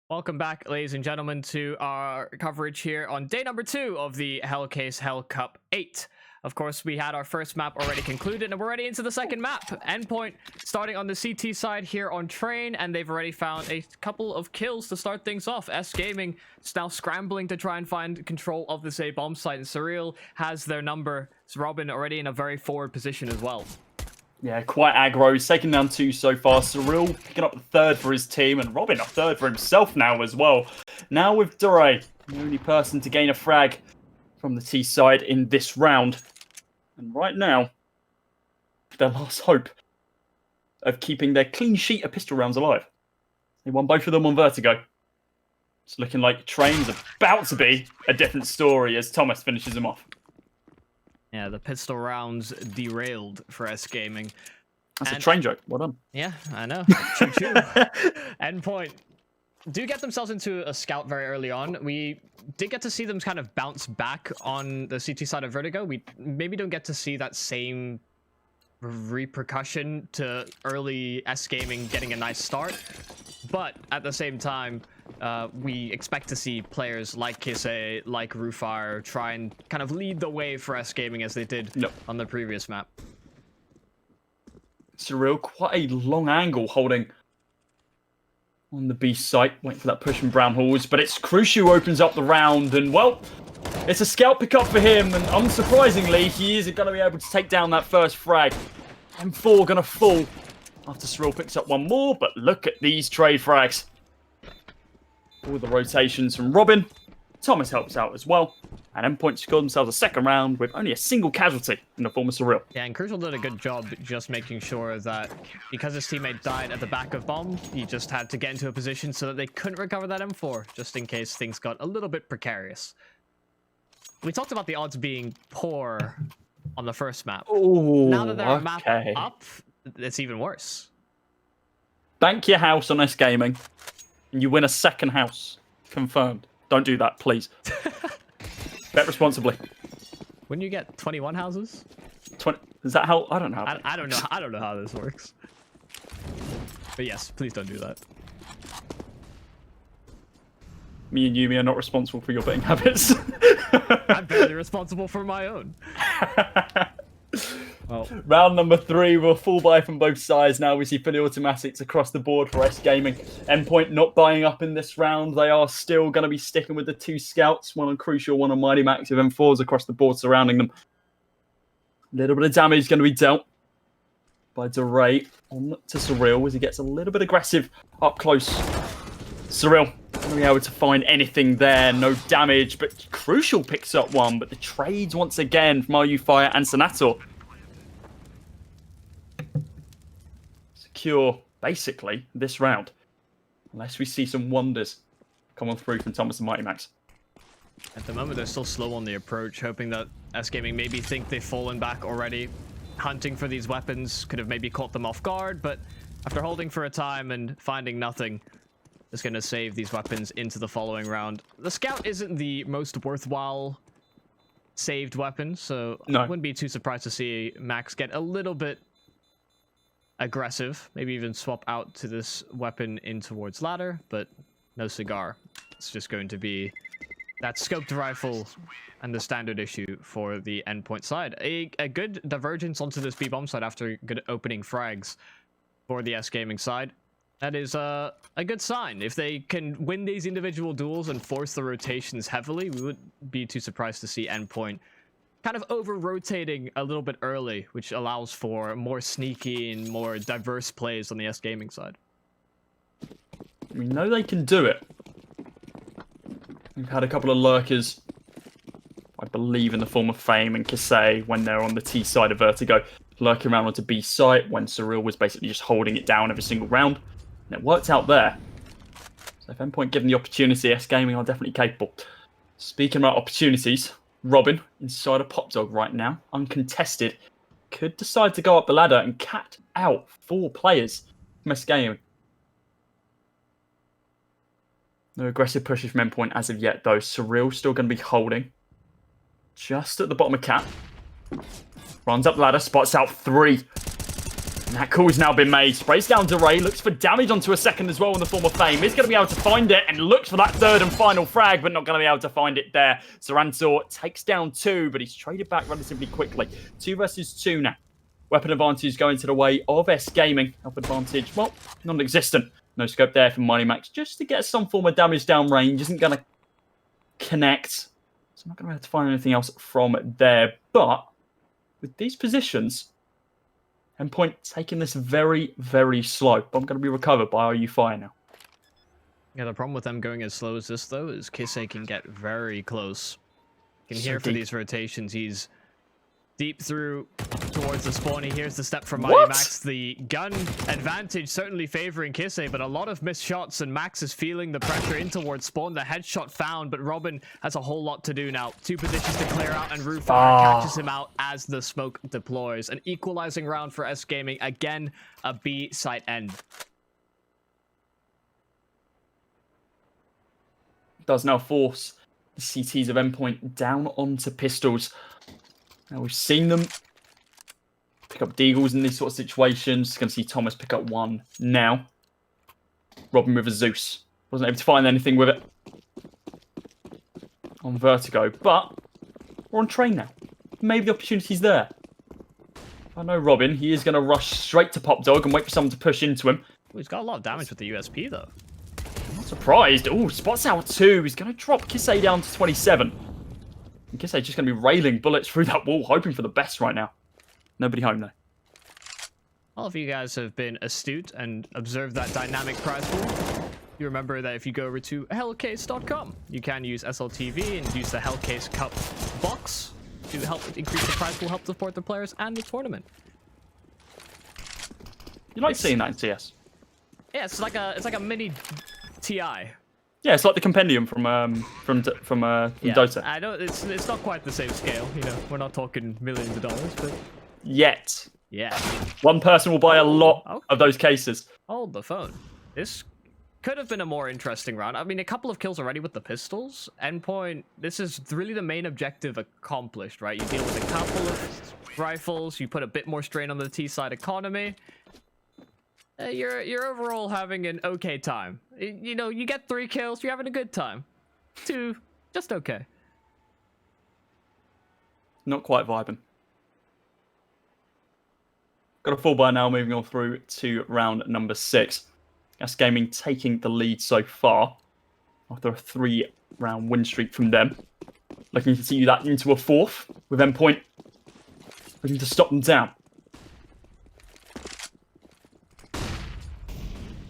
Welcome back, ladies and gentlemen, to our coverage here on day number 2 of the Hellcase Hell Cup 8. Of course, we had our first map already concluded, and we're already into the second map. Endpoint starting on the CT side here on Train, and they've already found a couple of kills to start things off. S-Gaming is now scrambling to try and find control of this A bomb site, and Surreal has their number. It's robiin already in a very forward position as well. Yeah, quite aggro. He's taken down 2 so far. Surreal picking up the 3rd for his team, and robiin a 3rd for himself now as well. Now with Diray, the only person to gain a frag from the T side in this round. And right now, their last hope of keeping their clean sheet of pistol rounds alive. They won both of them on Vertigo. It's looking like Train's about to be a different story as Thomas finishes him off. Yeah, the pistol rounds derailed for S-Gaming. That's a Train joke. Well done. Yeah, I know. Choo-choo. Endpoint do get themselves into a scout very early on. We did get to see them kind of bounce back on the CT side of Vertigo. We maybe don't get to see that same repercussion to early S-Gaming getting a nice start. But at the same time, we expect to see players like Kise, like RuFire, try and kind of lead the way for S-Gaming as they did on the previous map. Surreal, quite a long angle holding on the B site, waiting for that push from Brown Halls, but it's Crucial who opens up the round, and well, it's a scout pickup for him, and unsurprisingly, he isn't going to be able to take down that first frag. M4 going to fall after Surreal picks up one more, but look at these trade frags. All the rotations from robiin. Thomas helps out as well. And Endpoint scored themselves a second round with only a single casualty in the form of Surreal. Yeah, and Crucial did a good job just making sure that because his teammate died at the back of bomb, he just had to get into a position so that they couldn't recover that M4, just in case things got a little bit precarious. We talked about the odds being poor on the first map. Ooh, now that they're a map up, it's even worse. Bank your house on S-Gaming, and you win a second house. Confirmed. Don't do that, please. Bet responsibly. Wouldn't you get 21 houses? 20. Is that how? I don't know. I don't know. I don't know how this works. But yes, please don't do that. Me and Yumi are not responsible for your betting habits. I'm barely responsible for my own. Well, round number 3, we'll full buy from both sides now. We see fully automatics across the board for S-Gaming. Endpoint not buying up in this round. They are still going to be sticking with the 2 scouts, one on Crucial, one on MiGHTYMAX, with M4s across the board surrounding them. A little bit of damage going to be dealt by Diray on to Surreal as he gets a little bit aggressive up close. Surreal going to be able to find anything there, no damage, but Crucial picks up one, but the trades once again from RuFire and Senator. Secure, basically, this round. Unless we see some wonders come on through from Thomas and MiGHTYMAX. At the moment, they're still slow on the approach, hoping that S-Gaming maybe think they've fallen back already. Hunting for these weapons could have maybe caught them off guard, but after holding for a time and finding nothing, it's going to save these weapons into the following round. The Scout isn't the most worthwhile saved weapon, so I wouldn't be too surprised to see Max get a little bit aggressive, maybe even swap out to this weapon in towards ladder, but no cigar. It's just going to be that scoped rifle and the standard issue for the Endpoint side. A good divergence onto this B-bomb side after good opening frags for the S-Gaming side. That is a good sign. If they can win these individual duels and force the rotations heavily, we wouldn't be too surprised to see Endpoint kind of over-rotating a little bit early, which allows for more sneaky and more diverse plays on the S-Gaming side. We know they can do it. We've had a couple of lurkers, I believe in the form of Fame and Kise, when they're on the T side of Vertigo, lurking around onto B site when Surreal was basically just holding it down every single round. And it worked out there. So if Endpoint given the opportunity, S-Gaming are definitely capable. Speaking about opportunities, robiin inside a pop dog right now, uncontested, could decide to go up the ladder and cat out 4 players from S-Gaming. No aggressive pushes from Endpoint as of yet, though. Surreal still going to be holding. Just at the bottom of cap. Runs up the ladder, spots out 3. And that call's now been made. Sprays down Diray, looks for damage onto a second as well in the form of Fame. He's going to be able to find it and looks for that third and final frag, but not going to be able to find it there. Sarantor takes down 2, but he's traded back relatively quickly. 2 versus 2 now. Weapon advantage going to the way of S-Gaming. Help advantage, well, non-existent. No scope there for MiGHTYMAX. Just to get some form of damage down range. Isn't going to connect. So I'm not going to be able to find anything else from there. But with these positions, Endpoint taking this very, very slow. But I'm going to be recovered by RuFire now. Yeah, the problem with them going as slow as this, though, is kise can get very close. You can hear for these rotations, he's deep through towards the spawn. He hears the step from MiGHTYMAX. The gun advantage certainly favoring kise, but a lot of missed shots, and Max is feeling the pressure in towards spawn. The headshot found, but robiin has a whole lot to do now. 2 positions to clear out, and RuFire catches him out as the smoke deploys. An equalizing round for S-Gaming. Again, a B site end. Does now force the CTs of Endpoint down onto pistols. Now we've seen them pick up deagles in these sort of situations. Going to see Thomas pick up 1 now. robiin with a Zeus. Wasn't able to find anything with it on Vertigo, but we're on train now. Maybe the opportunity's there. I know robiin. He is going to rush straight to Pop Dog and wait for someone to push into him. He's got a lot of damage with the USP, though. Not surprised. Oh, spots out 2. He's going to drop kise down to 27. And kise just going to be railing bullets through that wall, hoping for the best right now. Nobody home, though. All of you guys have been astute and observed that dynamic prize pool. You remember that if you go over to hellcase.com, you can use SLTV and use the Hellcase Cup box to help increase the prize pool, help support the players and the tournament. You like seeing that in CS? Yeah, it's like a mini TI. Yeah, it's like the compendium from Dota. I know it's not quite the same scale. You know, we're not talking millions of dollars, but yet. Yeah. One person will buy a lot of those cases. Hold the phone. This could have been a more interesting round. I mean, a couple of kills already with the pistols. Endpoint, this is really the main objective accomplished, right? You deal with a couple of rifles, you put a bit more strain on the T-side economy. You're overall having an okay time. You know, you get 3 kills, you're having a good time. 2, just okay. Not quite vibing. Got a full buy now, moving on through to round number 6. S-Gaming taking the lead so far after a 3-round win streak from them. Looking to continue that into a 4th with Endpoint looking to stop them down.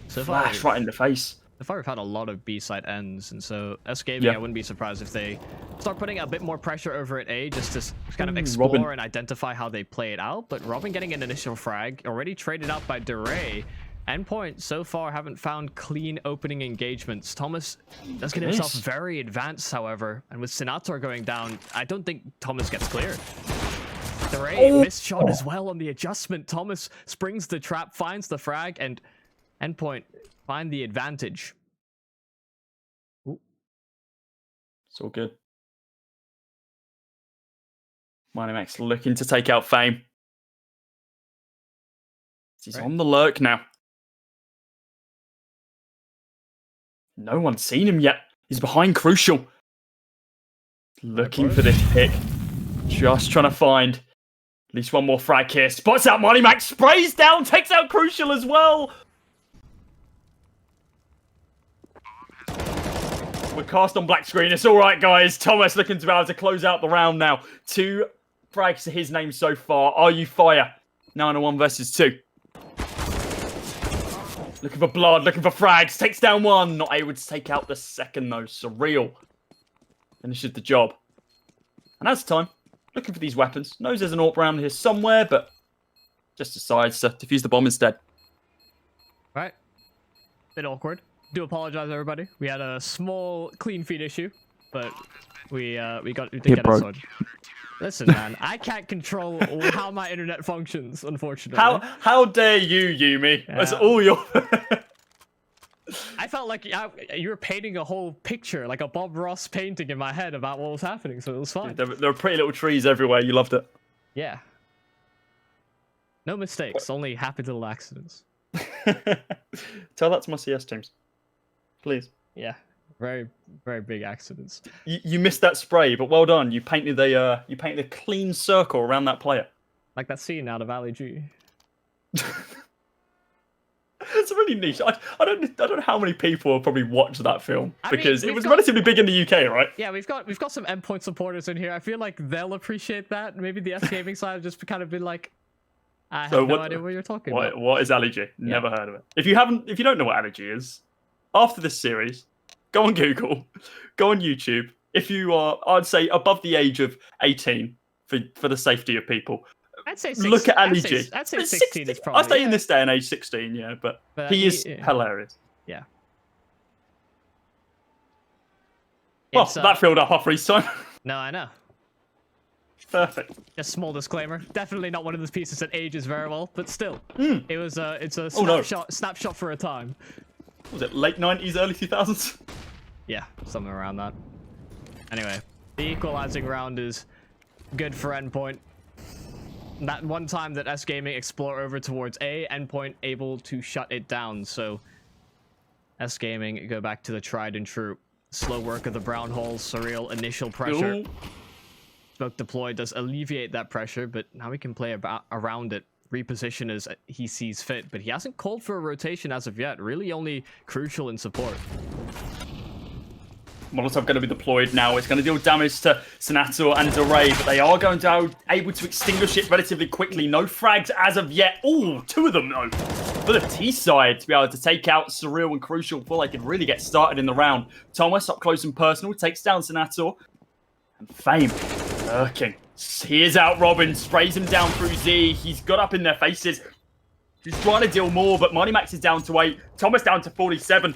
So Flash right in the face. So far, we've had a lot of B-side ends, and so S-Gaming, I wouldn't be surprised if they start putting a bit more pressure over at A, just to kind of explore and identify how they play it out. But robiin getting an initial frag, already traded out by Diray. Endpoint so far haven't found clean opening engagements. Thomas does get himself very advanced, however, and with Senator going down, I don't think Thomas gets cleared. Diray missed shot as well on the adjustment. Thomas springs the trap, finds the frag, and Endpoint find the advantage. Ooh. It's all good. MiGHTYMAX looking to take out Fame. He's on the lurk now. No one's seen him yet. He's behind Crucial. Looking for this pick. Just trying to find at least one more frag here. Spots out MiGHTYMAX, sprays down, takes out Crucial as well. We're cast on black screen. It's all right, guys. Thomas looking to be able to close out the round now. 2 frags to his name so far. RuFire now in a 1 versus 2. Looking for blood, looking for frags. Takes down 1. Not able to take out the second, though. Surreal finishes the job. And as time, looking for these weapons. Knows there's an AWP round here somewhere, but just decides to defuse the bomb instead. Right. Bit awkward. Do apologize, everybody. We had a small clean feed issue, but we did get it sorted. Listen, man, I can't control how my internet functions, unfortunately. How dare you, Yumi? Yeah. That's all your... I felt like you were painting a whole picture, like a Bob Ross painting in my head about what was happening, so it was fine. There were pretty little trees everywhere. You loved it. Yeah. No mistakes, only happy little accidents. Tell that to my CS teams, please. Yeah, very, very big accidents. You missed that spray, but well done. You painted a clean circle around that player. Like that scene out of Ali G. It's really niche. I don't know how many people will probably watch that film because it was got, relatively big in the UK, right? Yeah, we've got some Endpoint supporters in here. I feel like they'll appreciate that. Maybe the S-Gaming side have just kind of been like, I have no idea what you're talking about. What is Ali G? Never heard of it. If you don't know what Ali G is, after this series, go on Google, go on YouTube. If you are, I'd say above the age of 18 for the safety of people. I'd say look at Ali G. I'd say 16 is probably. I'd say in this day and age 16, yeah, but he is hilarious. Yeah. Well, that filled up our freeze time. No, I know. Perfect. Just small disclaimer. Definitely not one of those pieces that ages very well, but still, it's a snapshot for a time. Was it late 90s, early 2000s? Yeah, something around that. Anyway, the equalizing round is good for Endpoint. That one time that S-Gaming explore over towards A, Endpoint able to shut it down, so S-Gaming go back to the tried and true. Slow work of the brown holes, Surreal initial pressure. Ooh. Smoke deploy does alleviate that pressure, but now he can play around it, reposition as he sees fit, but he hasn't called for a rotation as of yet, really only crucial in support. Molotov going to be deployed now. It's going to deal damage to Senator and Diray, but they are going to be able to extinguish it relatively quickly. No frags as of yet. Ooh, 2 of them though. For the T side to be able to take out Surreal and Crucial before they can really get started in the round. Thomas up close and personal takes down Senator. And Fame lurking. Here's out robiin, sprays him down through Z. He's got up in their faces. He's trying to deal more, but MiGHTYMAX is down to 8. Thomas down to 47.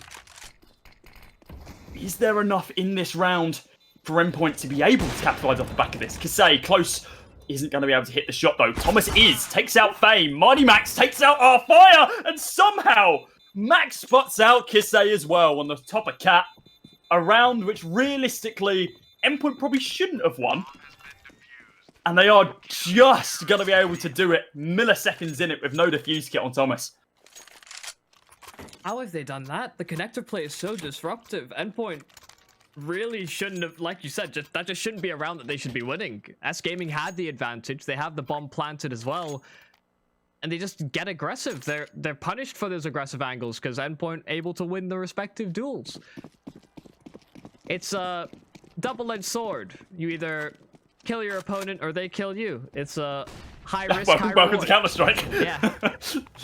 Is there enough in this round for Endpoint to be able to capitalise off the back of this? Kise, close, isn't going to be able to hit the shot though. Thomas takes out Fame. MiGHTYMAX takes out RuFire, and somehow Max spots out Kise as well on the top of Cat. A round which realistically Endpoint probably shouldn't have won. And they are just going to be able to do it milliseconds in it with no defuse kit on Thomas. How have they done that? The connector play is so disruptive. Endpoint really shouldn't have, like you said, that just shouldn't be a round that they should be winning. S-Gaming had the advantage. They have the bomb planted as well. And they just get aggressive. They're punished for those aggressive angles because Endpoint able to win the respective duels. It's a double-edged sword. You either kill your opponent or they kill you. It's a high risk, high reward. Welcome to Counter-Strike. Yeah.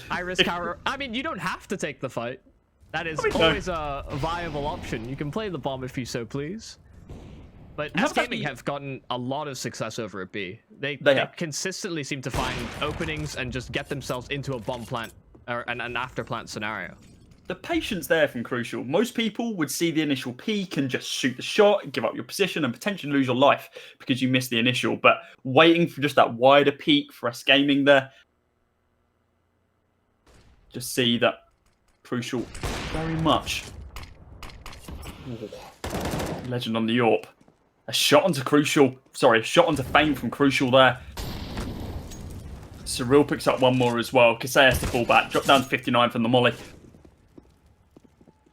High risk, high reward. I mean, you don't have to take the fight. That is always a viable option. You can play the bomb if you so please. But S-Gaming have gotten a lot of success over at B. They consistently seem to find openings and just get themselves into a bomb plant or an after plant scenario. The patience there from Crucial. Most people would see the initial peak and just shoot the shot, give up your position, and potentially lose your life because you missed the initial. But waiting for just that wider peak for S-Gaming there. Just see that Crucial very much. Ooh. Legend on the AWP. A shot onto Crucial. Sorry, a shot onto Fame from Crucial there. Surreal picks up one more as well. Kise has to fall back. Drop down to 59 from the molly.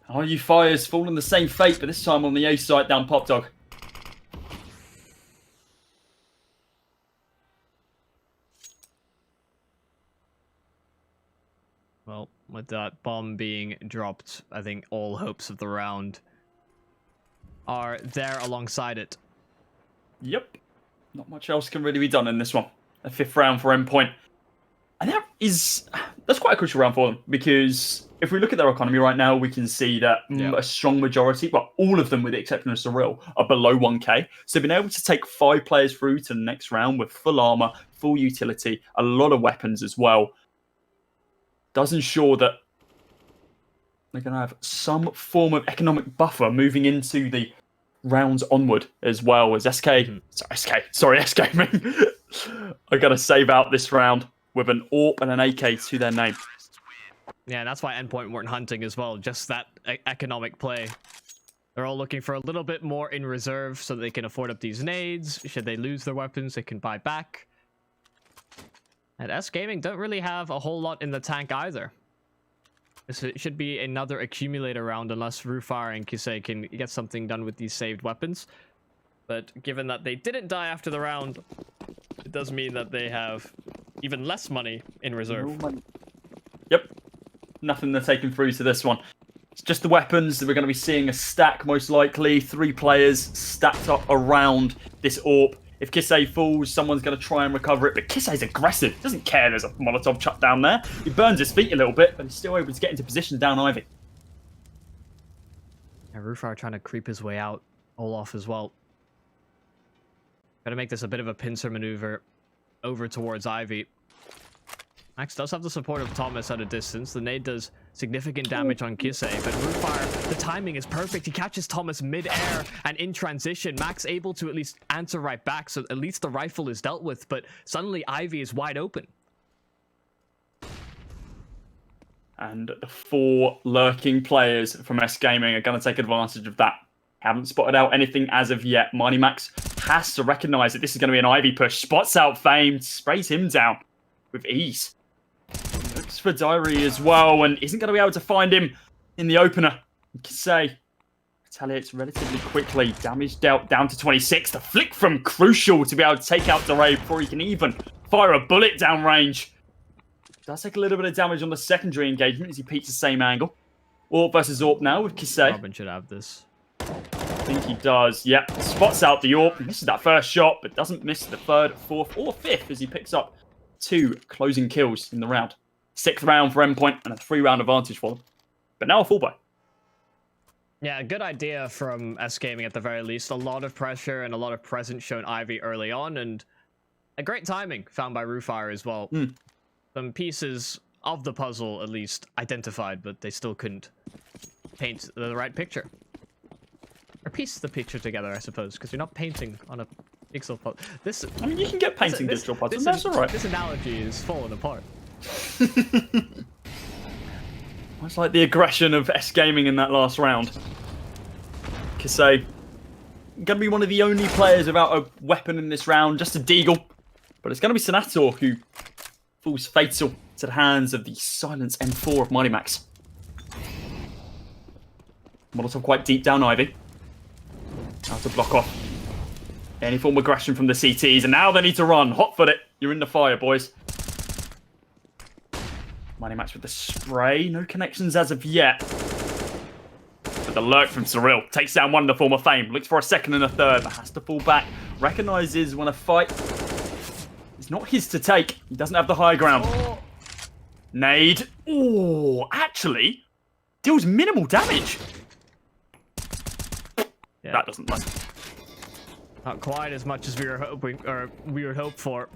RuFire's fallen the same fate, but this time on the A side down Pop Dog. Well, with that bomb being dropped, I think all hopes of the round are there alongside it. Yep. Not much else can really be done in this one. A 5th round for Endpoint. And that's quite a crucial round for them, because if we look at their economy right now, we can see that a strong majority, well, all of them with the exception of Surreal, are below 1k. So being able to take 5 players through to the next round with full armor, full utility, a lot of weapons as well, does ensure that they're going to have some form of economic buffer moving into the rounds onward, as well as S-Gaming. I got to save out this round with an AWP and an AK to their name. Yeah, that's why Endpoint weren't hunting as well. Just that economic play. They're all looking for a little bit more in reserve so they can afford up these nades. Should they lose their weapons, they can buy back. And S-Gaming don't really have a whole lot in the tank either. This should be another accumulator round unless RuFire and Kise can get something done with these saved weapons. But given that they didn't die after the round, it does mean that they have even less money in reserve. No money. Yep. Nothing they're taking through to this one. It's just the weapons. We're going to be seeing a stack, most likely. 3 players stacked up around this AWP. If Kise falls, someone's going to try and recover it. But Kise's aggressive. He doesn't care there's a Molotov chucked down there. He burns his feet a little bit, but he's still able to get into position down Ivy. And RuFire trying to creep his way out. Olaf as well. Got to make this a bit of a pincer maneuver over towards Ivy. Max does have the support of Thomas at a distance. The nade does significant damage on Kise, but RuFire, the timing is perfect. He catches Thomas mid-air and in transition. Max able to at least answer right back, so at least the rifle is dealt with, but suddenly Ivy is wide open. And the 4 lurking players from S-Gaming are going to take advantage of that. Haven't spotted out anything as of yet. MiGHTYMAX has to recognize that this is going to be an Ivy push. Spots out Fame, sprays him down with ease. Looks for Diray as well, and isn't going to be able to find him in the opener. Kise retaliates relatively quickly. Damage dealt down to 26. The flick from Crucial to be able to take out Diray before he can even fire a bullet down range. Does take a little bit of damage on the secondary engagement as he peeks the same angle. AWP versus AWP now with Kise. Robin should have this. I think he does. Yep. Spots out the AWP. Misses that first shot, but doesn't miss the 3rd, 4th, or 5th as he picks up 2 closing kills in the round. 6th round for Endpoint and a 3-round advantage for them. But now a full buy. Yeah, a good idea from S-Gaming at the very least. A lot of pressure and a lot of presence shown Ivy early on, and a great timing found by RuFire as well. Some pieces of the puzzle, at least, identified, but they still couldn't paint the right picture. Or piece the picture together, I suppose, because you're not painting on a pixel puzzle. I mean, you can get painting digital puzzles, that's alright. This analogy is falling apart. Much like the aggression of S-Gaming in that last round. Kise going to be one of the only players without a weapon in this round, just a deagle. But it's going to be Senator who falls fatal to the hands of the silenced M4 of MiGHTYMAX. Molotov quite deep down Ivy. How to block off any form of aggression from the CTs, and now they need to run. Hot foot it. You're in the fire, boys. MiGHTYMAX with the spray. No connections as of yet. But the lurk from Surreal takes down one in the form of Fame. Looks for a 2nd and a 3rd, but has to fall back. Recognizes when a fight is not his to take. He doesn't have the high ground. Oh. Nade. Oh, actually deals minimal damage. Yeah. That doesn't like. Not quite as much as we were hoping, or we would hope for.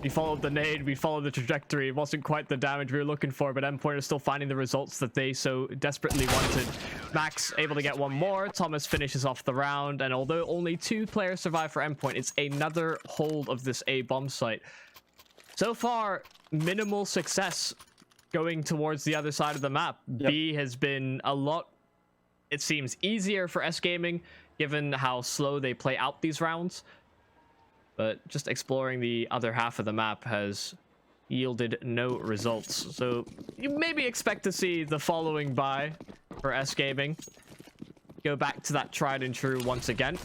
We followed the nade, we followed the trajectory. It wasn't quite the damage we were looking for, but Endpoint is still finding the results that they so desperately wanted. Max able to get one more. Thomas finishes off the round, and although only 2 players survive for Endpoint, it's another hold of this A bomb site. So far, minimal success going towards the other side of the map. Yep. B has been a lot, it seems, easier for S-Gaming, given how slow they play out these rounds. But just exploring the other half of the map has yielded no results. So you maybe expect to see the following buy for S-Gaming. Go back to that tried and true once again.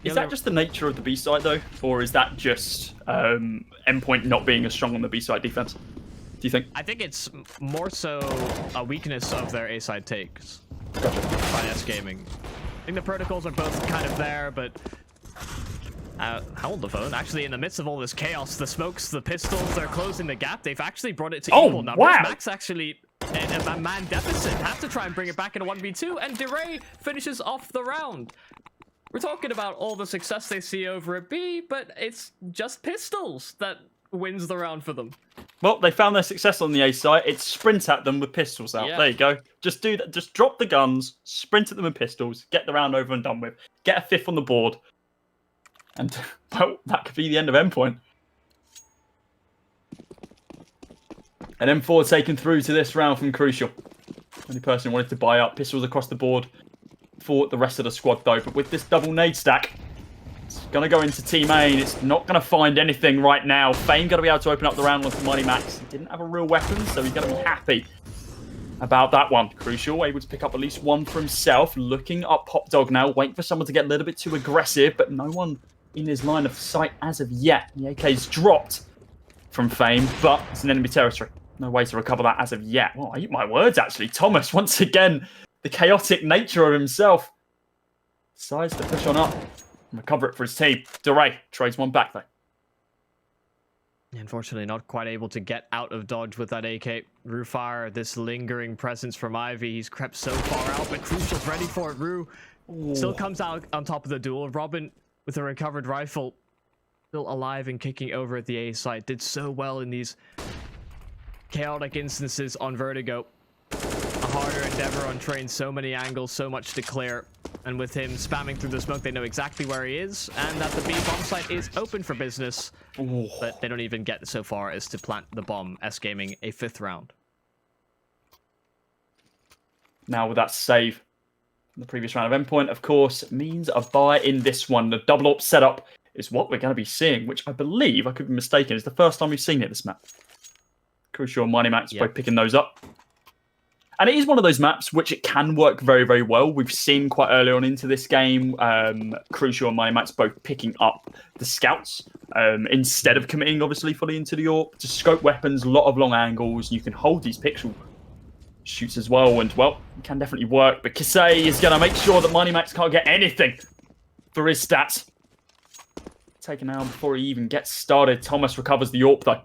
Is that just the nature of the B side though? Or is that just Endpoint not being as strong on the B side defense? Do you think? I think it's more so a weakness of their A side takes by S-Gaming. I think the protocols are both kind of there, but hold the phone. Actually, in the midst of all this chaos, the smokes, the pistols, they're closing the gap. They've actually brought it to equal numbers. Wow. Max actually a man deficit. Have to try and bring it back in a 1v2, and Diray finishes off the round. We're talking about all the success they see over at B, but it's just pistols that wins the round for them. Well, they found their success on the A side. It's sprint at them with pistols out. Yeah. There you go. Just do that. Just drop the guns, sprint at them with pistols, get the round over and done with. Get a 5th on the board. And, well, that could be the end of Endpoint. And M4 taken through to this round from Crucial. Only person who wanted to buy up. Pistols across the board for the rest of the squad, though. But with this double nade stack, it's Going to go into Team Main. It's not going to find anything right now. Fame going to be able to open up the round with MiGHTYMAX. He didn't have a real weapon, so he's going to be happy about that one. Crucial, able to pick up at least one for himself. Looking up Pop Dog now, waiting for someone to get a little bit too aggressive, but no one in his line of sight as of yet. The AK's dropped from Fame, but it's an enemy territory. No way to recover that as of yet. Well, I eat my words, actually. Thomas, once again, the chaotic nature of himself, decides to push on up and recover it for his team. Diray trades one back, though. Unfortunately, not quite able to get out of dodge with that AK. RuFire, this lingering presence from Ivy. He's crept so far out, but Crucial's ready for it. Ru still comes out on top of the duel. Robiin, with a recovered rifle, still alive and kicking over at the A site. Did so well in these chaotic instances on Vertigo. A harder endeavor on train, so many angles, so much to clear. And with him spamming through the smoke, they know exactly where he is, and that the B bomb site is open for business. Ooh. But they don't even get so far as to plant the bomb. S-Gaming a 5th round. Now with that save from the previous round of Endpoint, of course, means a buy in this one. The double up setup is what we're going to be seeing, which I believe, I could be mistaken, is the first time we've seen it this map. Crucial and MiGHTYMAX both picking those up. And it is one of those maps which it can work very, very well. We've seen quite early on into this game, Crucial and MiGHTYMAX both picking up the scouts instead of committing, obviously, fully into the AWP. To scope weapons, a lot of long angles. You can hold these pixel shoots as well. And, well, it can definitely work. But Kise is going to make sure that MiGHTYMAX can't get anything for his stats. Taken out before he even gets started. Thomas recovers the AWP, though.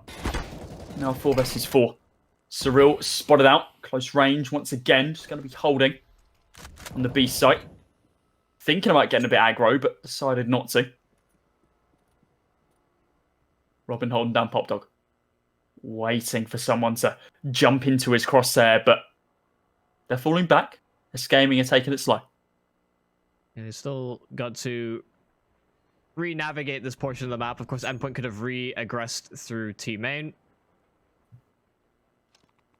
Now 4 versus 4. Surreal spotted out. Close range once again. Just going to be holding on the B site. Thinking about getting a bit aggro, but decided not to. Robiin holding down Pop Dog. Waiting for someone to jump into his crosshair, but they're falling back. S-Gaming are taking it slow. And he's still got to re-navigate this portion of the map. Of course, Endpoint could have re-aggressed through T main.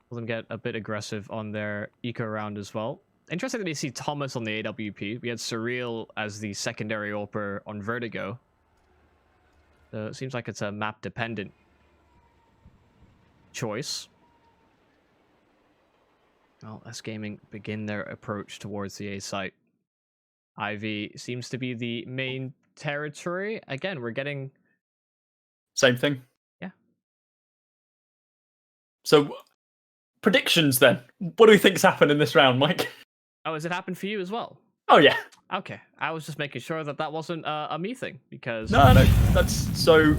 Let them get a bit aggressive on their eco round as well. Interesting that you see Thomas on the AWP. We had Surreal as the secondary AWPer on Vertigo. So it seems like it's a map-dependent choice. Well, S-Gaming begin their approach towards the A site. Ivy seems to be the main territory. Again, we're getting... Same thing. Yeah. So... predictions then. What do we think's happened in this round, Mike? Oh, has it happened for you as well? Oh yeah. Okay, I was just making sure that that wasn't a me thing because no, that's so.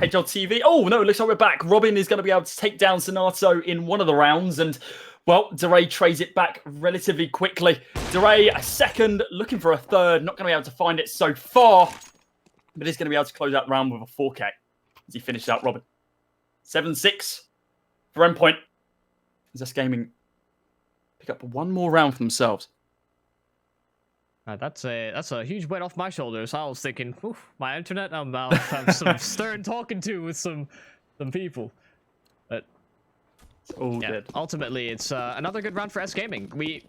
HLTV. Oh no, it looks like we're back. Robiin is going to be able to take down Sonato in one of the rounds, and well, Diray trades it back relatively quickly. Diray a second, looking for a third. Not going to be able to find it so far, but he's going to be able to close out the round with a 4K as he finishes out Robiin. 7-6 for Endpoint. S-Gaming pick up one more round for themselves. That's a huge weight off my shoulders. I was thinking, my internet, I'm some stern talking to with some people, but it's all good. Ultimately, it's another good round for S-Gaming. We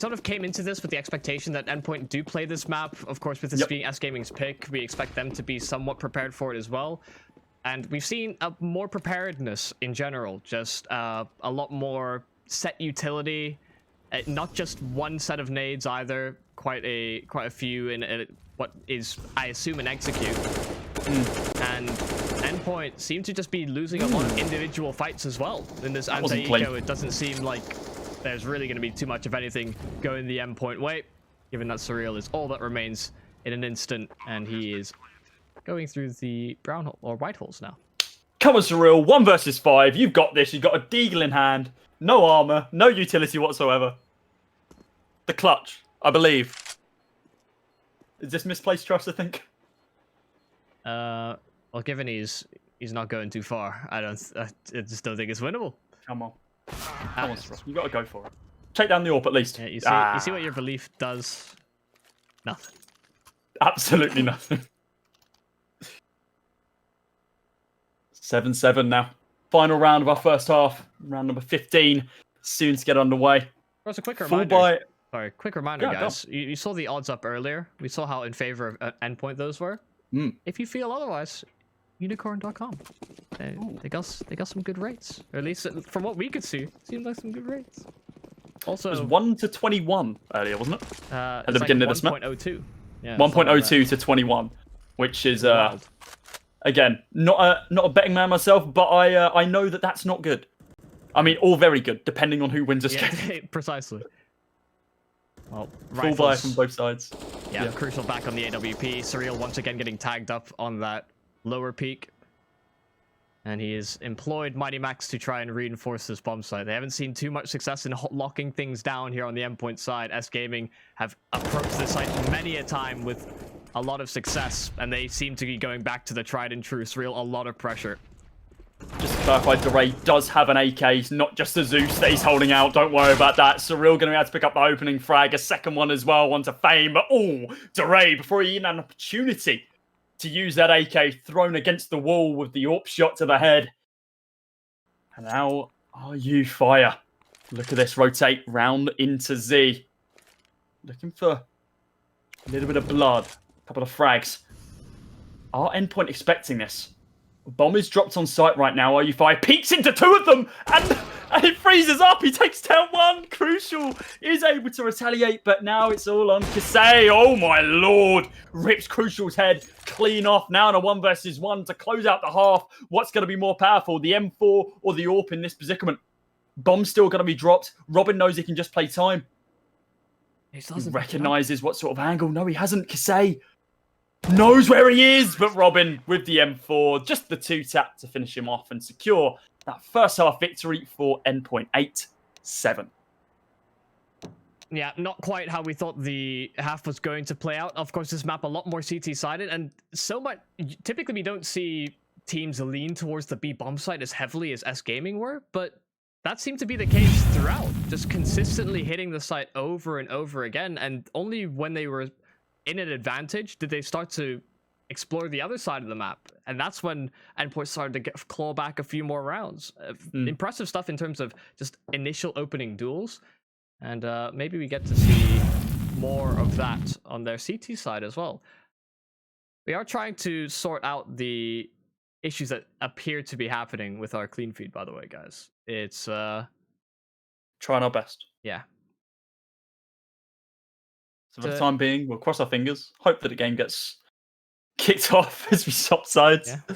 sort of came into this with the expectation that Endpoint do play this map. Of course, with this being S-Gaming's pick, we expect them to be somewhat prepared for it as well. And we've seen a more preparedness in general, just a lot more set utility, not just one set of nades either, quite a few in what is, I assume, an execute. And Endpoint seem to just be losing a lot of individual fights as well. In this anti-eco, it doesn't seem like there's really going to be too much of anything going the Endpoint way, given that Surreal is all that remains in an instant, and he is going through the brown hole or white holes now. Come on, Surreal. 1 versus 5. You've got this. You've got a deagle in hand. No armor. No utility whatsoever. The clutch, I believe. Is this misplaced trust, I think? Well, given he's not going too far, I just don't think it's winnable. Come on. Come on, Surreal. You've got to go for it. Take down the AWP at least. Yeah, you see what your belief does? Nothing. Absolutely nothing. 7-7 now. Final round of our first half. Round number 15. Soon to get underway. Just a quick reminder. Sorry, quick reminder, guys. You saw the odds up earlier. We saw how in favor of Endpoint those were. If you feel otherwise, unicorn.com. They got some good rates. Or at least from what we could see, seemed like some good rates. Also, it was 1 to 21 earlier, wasn't it? At the beginning of this map. 1.02. Yeah, 1.02 to 21, which is again not a betting man myself, but I know that that's not good. I mean, all very good, depending on who wins this game. Precisely. Well, full buy from both sides. Yeah, crucial back on the AWP. Surreal once again getting tagged up on that lower peak. And he has employed MiGHTYMAX to try and reinforce this bomb site. They haven't seen too much success in locking things down here on the Endpoint side. S-Gaming have approached the site many a time with a lot of success, and they seem to be going back to the tried and true Surreal. A lot of pressure. Just to clarify, Diray does have an AK, not just a Zeus that he's holding out. Don't worry about that. Surreal going to be able to pick up the opening frag, a second one as well, one to Fame. But Diray, before he even had an opportunity to use that AK, thrown against the wall with the AWP shot to the head. And now RuFire. Look at this, rotate round into Z. Looking for a little bit of blood, a couple of frags. Are Endpoint expecting this? Bomb is dropped on site right now. RuFire peeks into two of them and it freezes up. He takes down one. Crucial is able to retaliate, but now it's all on Kise. Oh my lord. Rips Crucial's head clean off. Now in a 1 versus 1 to close out the half. What's going to be more powerful, the M4 or the AWP in this predicament? Bomb's still going to be dropped. robiin knows he can just play time. He recognizes what sort of angle. No, he hasn't. Kise knows where he is, but robiin with the M4, just the 2-tap to finish him off and secure that first half victory for Endpoint 8-7. Yeah, not quite how we thought the half was going to play out. Of course, this map a lot more CT-sided, and so much. Typically, we don't see teams lean towards the B bomb site as heavily as S-Gaming were, but that seemed to be the case throughout. Just consistently hitting the site over and over again, and only when they were in an advantage did they start to explore the other side of the map, and that's when Endpoint started to claw back a few more rounds. Impressive stuff in terms of just initial opening duels, and maybe we get to see more of that on their CT side as well. We are trying to sort out the issues that appear to be happening with our clean feed, by the way, guys. It's trying our best. Yeah. So for the time being, we'll cross our fingers, hope that the game gets kicked off as we swap sides. Yeah.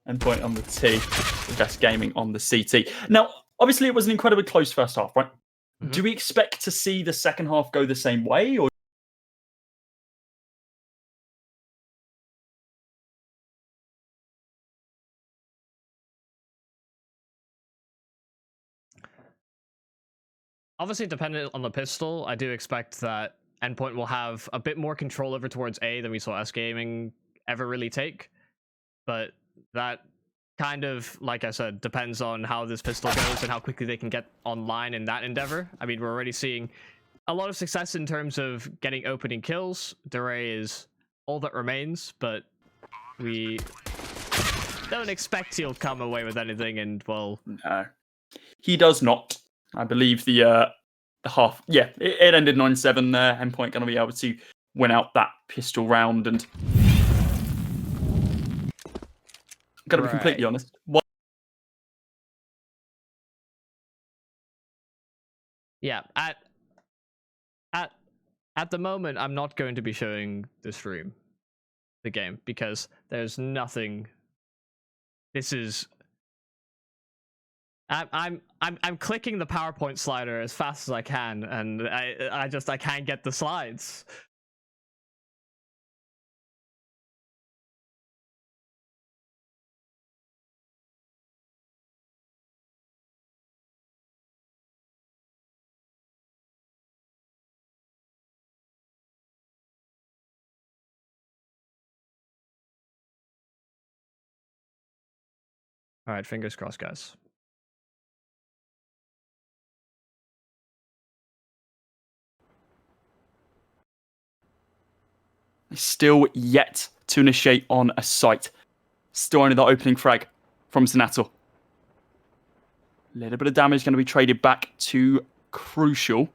Endpoint on the T, with S-Gaming on the CT. Now, obviously, it was an incredibly close first half, right? Mm-hmm. Do we expect to see the second half go the same way, or? Obviously, dependent on the pistol, I do expect that Endpoint will have a bit more control over towards A than we saw S-Gaming ever really take. But that kind of, like I said, depends on how this pistol goes and how quickly they can get online in that endeavor. I mean, we're already seeing a lot of success in terms of getting opening kills. Diray is all that remains, but we don't expect he'll come away with anything, and, well... No. He does not. I believe the half, it ended 9-7 there. Endpoint going to be able to win out that pistol round, and got to be completely honest. Yeah, at the moment, I'm not going to be showing the stream, the game, because there's nothing. This is. I'm clicking the PowerPoint slider as fast as I can, and I can't get the slides. All right, fingers crossed, guys. Still yet to initiate on a site. Still only the opening frag from Zanatal. A little bit of damage going to be traded back to Crucial,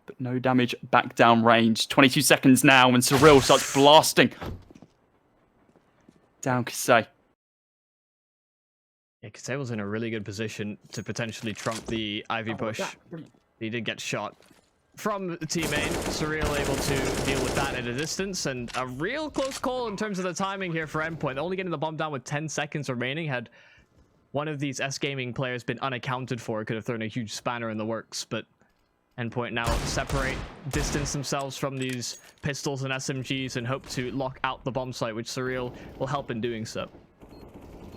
but no damage back down range. 22 seconds now, and Surreal starts blasting. Down Kise. Yeah, Kise was in a really good position to potentially trump the Ivy push. He did get shot from the teammate. Surreal able to deal with that at a distance, and a real close call in terms of the timing here for Endpoint. Only getting the bomb down with 10 seconds remaining. Had one of these S-Gaming players been unaccounted for, could have thrown a huge spanner in the works, but Endpoint now separate, distance themselves from these pistols and SMGs and hope to lock out the bomb site, which Surreal will help in doing so.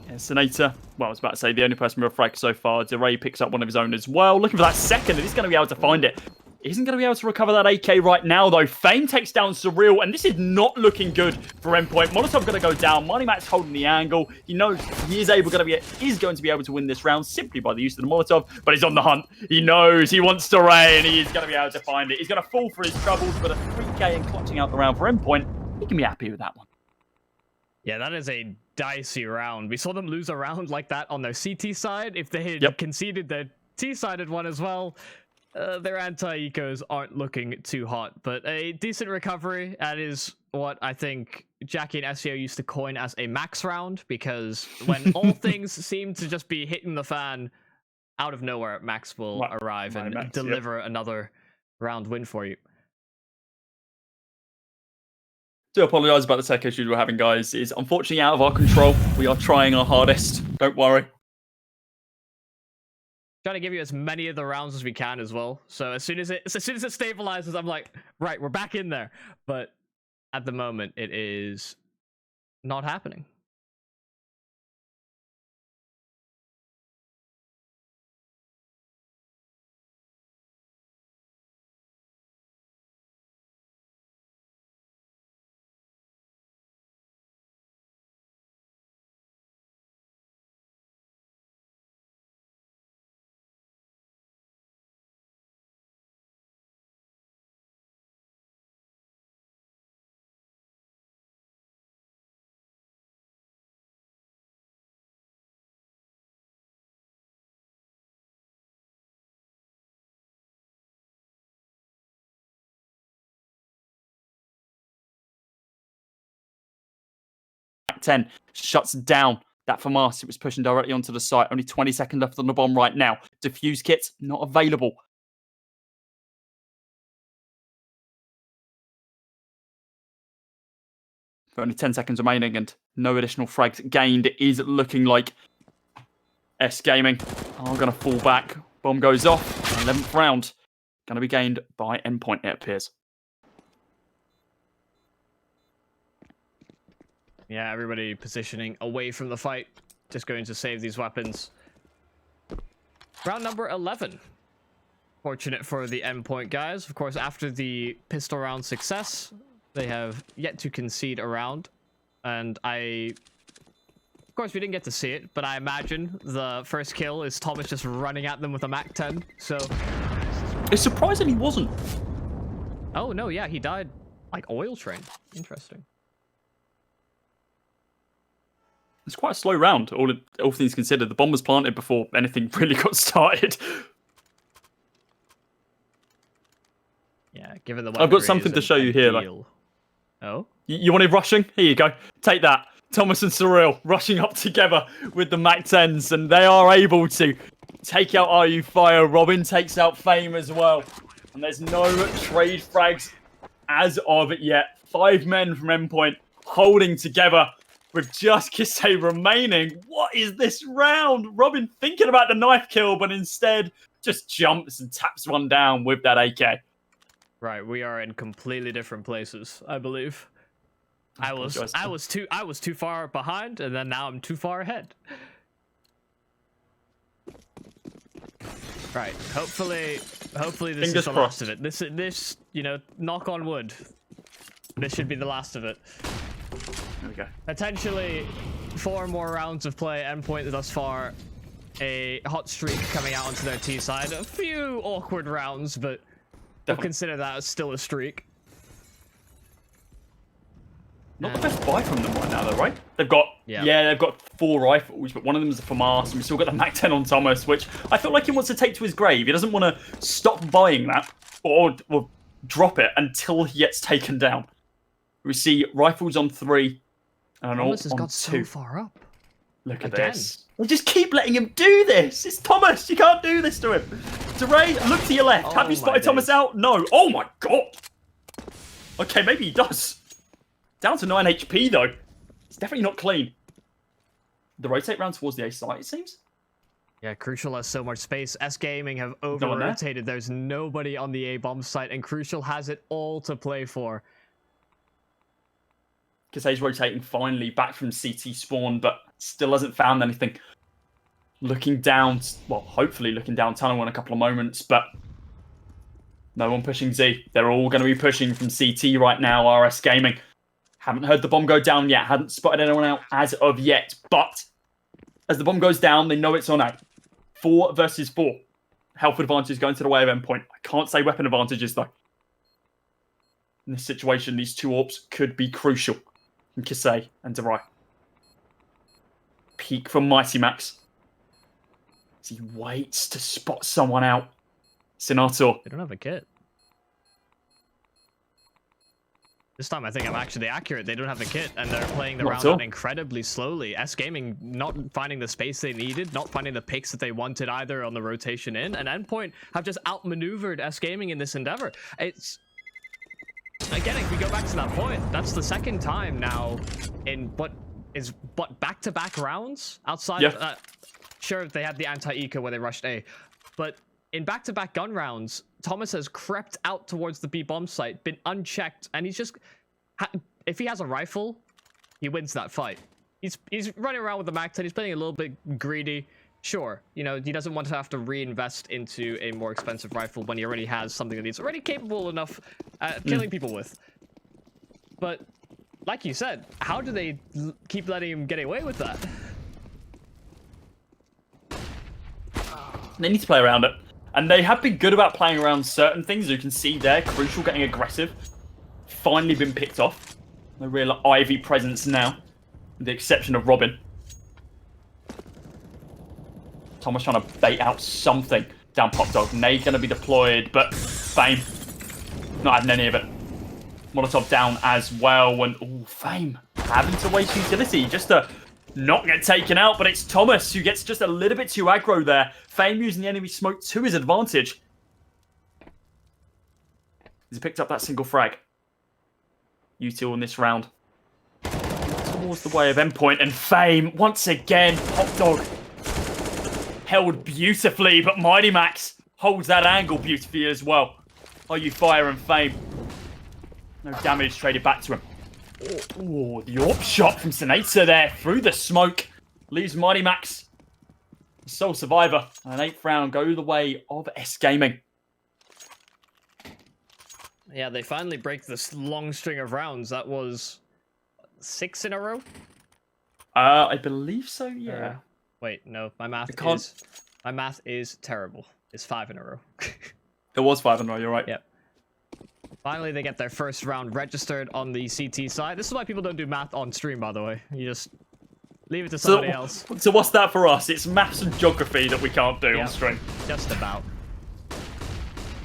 Yeah, Senator, well, I was about to say the only person with a frag so far. Diray picks up one of his own as well. Looking for that second, and he's going to be able to find it. He isn't going to be able to recover that AK right now, though. Fame takes down Surreal, and this is not looking good for Endpoint. Molotov going to go down. MiGHTYMAX holding the angle. He knows he is going to be able to win this round simply by the use of the Molotov, but he's on the hunt. He knows he wants Diray, and he is going to be able to find it. He's going to fall for his troubles, but a 3K and clutching out the round for Endpoint. He can be happy with that one. Yeah, that is a dicey round. We saw them lose a round like that on their CT side. If they had conceded their T-sided one as well, their anti-ecos aren't looking too hot. But a decent recovery. That is what I think Jackie and SEO used to coin as a max round, because when all things seem to just be hitting the fan, out of nowhere, Max will arrive and deliver another round win for you. Do apologise about the tech issues we're having, guys. It's unfortunately out of our control. We are trying our hardest. Don't worry. Trying to give you as many of the rounds as we can as well. So as soon as it stabilizes, I'm like, right, we're back in there. But at the moment, it is not happening. MiGHTYMAX shuts down that FAMAS. It was pushing directly onto the site. Only 20 seconds left on the bomb right now. Diffuse kits not available. Only 10 seconds remaining and no additional frags gained. It is looking like S-Gaming are going to fall back. Bomb goes off. 11th round going to be gained by Endpoint, it appears. Yeah, everybody positioning away from the fight. Just going to save these weapons. Round number 11. Fortunate for the Endpoint guys. Of course, after the pistol round success, they have yet to concede a round. And of course, we didn't get to see it, but I imagine the first kill is Thomas just running at them with a MAC-10. So it's surprising he wasn't. Oh, no, yeah, he died like oil train. Interesting. It's quite a slow round, all things considered. The bomb was planted before anything really got started. Yeah, given the I've got something to show you here. Like, oh? You wanted rushing? Here you go. Take that. Thomas and Surreal rushing up together with the MAC-10s, and they are able to take out RuFire. robiin takes out Fame as well. And there's no trade frags as of yet. 5 men from Endpoint holding together with just kise remaining. What is this round? robiin thinking about the knife kill, but instead just jumps and taps one down with that AK. Right, we are in completely different places, I believe. I was too far behind, and then now I'm too far ahead. Right, hopefully this is the last of it. This, you know, knock on wood. This should be the last of it. There we go. Potentially 4 more rounds of play. Endpoint thus far, a hot streak coming out onto their T side. A few awkward rounds, but we'll consider that as still a streak. Not the best buy from them right now, though, right? They've got they've got 4 rifles, but one of them is a FAMAS, and we still got the MAC-10 on Thomas, which I feel like he wants to take to his grave. He doesn't want to stop buying that or drop it until he gets taken down. We see rifles on 3, And an Thomas AWP has on got so 2. far up. Look at Again. this. We just keep letting him do this. It's Thomas. You can't do this to him. Diray, look to your left. Have you spotted Thomas out? No. Oh my god. Okay, maybe he does. Down to 9 HP though. It's definitely not clean. The rotate round towards the A site, it seems. Yeah, Crucial has so much space. S-Gaming have over-rotated. There's nobody on the A-bomb site, and Crucial has it all to play for. Kise's rotating finally back from CT spawn, but still hasn't found anything. Looking down, well, hopefully looking down tunnel in a couple of moments, but no one pushing Z. They're all going to be pushing from CT right now, RS Gaming. Haven't heard the bomb go down yet, hadn't spotted anyone out as of yet, but as the bomb goes down, they know it's on A. 4 versus 4. Health advantage going to the way of Endpoint. I can't say weapon advantages though. In this situation, these 2 AWPs could be crucial. And Kise and Diray. Peek from MiGHTYMAX. As he waits to spot someone out. Senator. They don't have a kit. This time I think I'm actually accurate. They don't have a kit, and they're playing the round out incredibly slowly. S-Gaming not finding the space they needed, not finding the picks that they wanted either on the rotation in, and Endpoint have just outmaneuvered S-Gaming in this endeavor. It's... Again, if we go back to that point, that's the second time now in back-to-back rounds outside. Yeah. Sure, they had the anti-eco where they rushed A, but in back-to-back gun rounds, Thomas has crept out towards the B bomb site, been unchecked, and he's just... if he has a rifle, he wins that fight. He's running around with the MAC-10, he's playing a little bit greedy. Sure, you know, he doesn't want to have to reinvest into a more expensive rifle when he already has something that he's already capable enough at killing people with. But, like you said, how do they keep letting him get away with that? They need to play around it. And they have been good about playing around certain things. You can see there, Crucial getting aggressive. Finally been picked off. No real Ivy presence now. With the exception of robiin. Thomas trying to bait out something down Pop Dog. Nade going to be deployed, but Fame not having any of it. Molotov down as well. And ooh, Fame having to waste utility just to not get taken out. But it's Thomas who gets just a little bit too aggro there. Fame using the enemy smoke to his advantage. He's picked up that single frag. Util in this round. Towards the way of Endpoint, and Fame once again. Pop Dog held beautifully, but MiGHTYMAX holds that angle beautifully as well. RuFire and Fame. No damage traded back to him. Oh, the AWP shot from Senator there through the smoke. Leaves MiGHTYMAX sole survivor. And an 8th round go the way of S-Gaming. Yeah, they finally break this long string of rounds. That was 6 in a row? I believe so, yeah. Wait, no, my math is terrible. It's 5 in a row. It was 5 in a row, you're right. Yep. Finally, they get their first round registered on the CT side. This is why people don't do math on stream, by the way. You just leave it to somebody else. So what's that for us? It's maths and geography that we can't do on stream. Just about.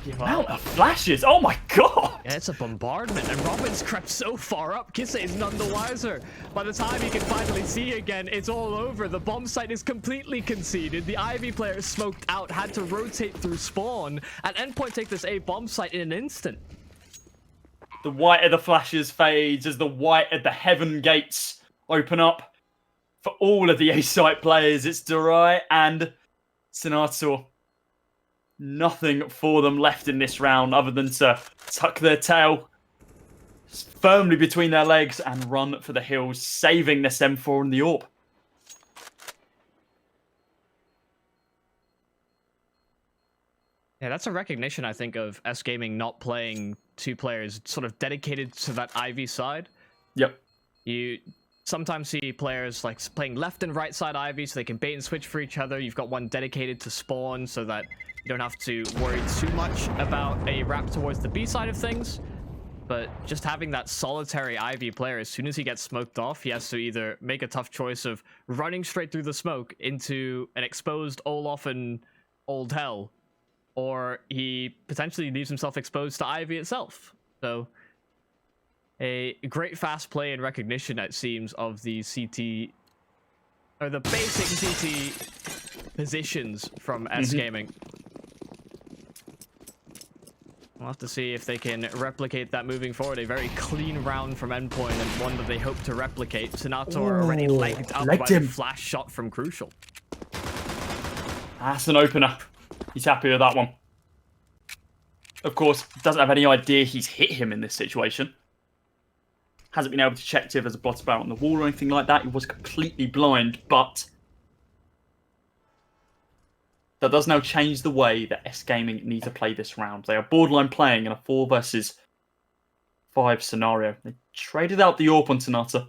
The amount of flashes! Oh my god! Yeah, it's a bombardment, and robiin's crept so far up. Kise is none the wiser. By the time he can finally see again, it's all over. The bomb site is completely conceded. The Ivy player is smoked out, had to rotate through spawn, and Endpoint take this A bomb site in an instant. The white of the flashes fades as the white of the heaven gates open up for all of the A-site players. It's Diray and Senator. Nothing for them left in this round other than to tuck their tail firmly between their legs and run for the hills, saving this M4 and the AWP. Yeah, that's a recognition, I think, of S-Gaming not playing 2 players sort of dedicated to that Ivy side. Yep. You sometimes see players like playing left and right side Ivy so they can bait and switch for each other. You've got one dedicated to spawn so that you don't have to worry too much about a wrap towards the B side of things. But just having that solitary Ivy player, as soon as he gets smoked off, he has to either make a tough choice of running straight through the smoke into an exposed Olaf and Old Hell, or he potentially leaves himself exposed to Ivy itself. So A great fast play and recognition, it seems, of the CT, or the basic CT positions from S-Gaming. We'll have to see if they can replicate that moving forward. A very clean round from Endpoint, and one that they hope to replicate. Senator already legged up by the flash shot from Crucial. That's an opener. He's happy with that one. Of course, doesn't have any idea he's hit him in this situation. Hasn't been able to check if there's a blood spout on the wall or anything like that. He was completely blind, but that does now change the way that S-Gaming need to play this round. They are borderline playing in a 4 versus 5 scenario. They traded out the AWP on Sonata.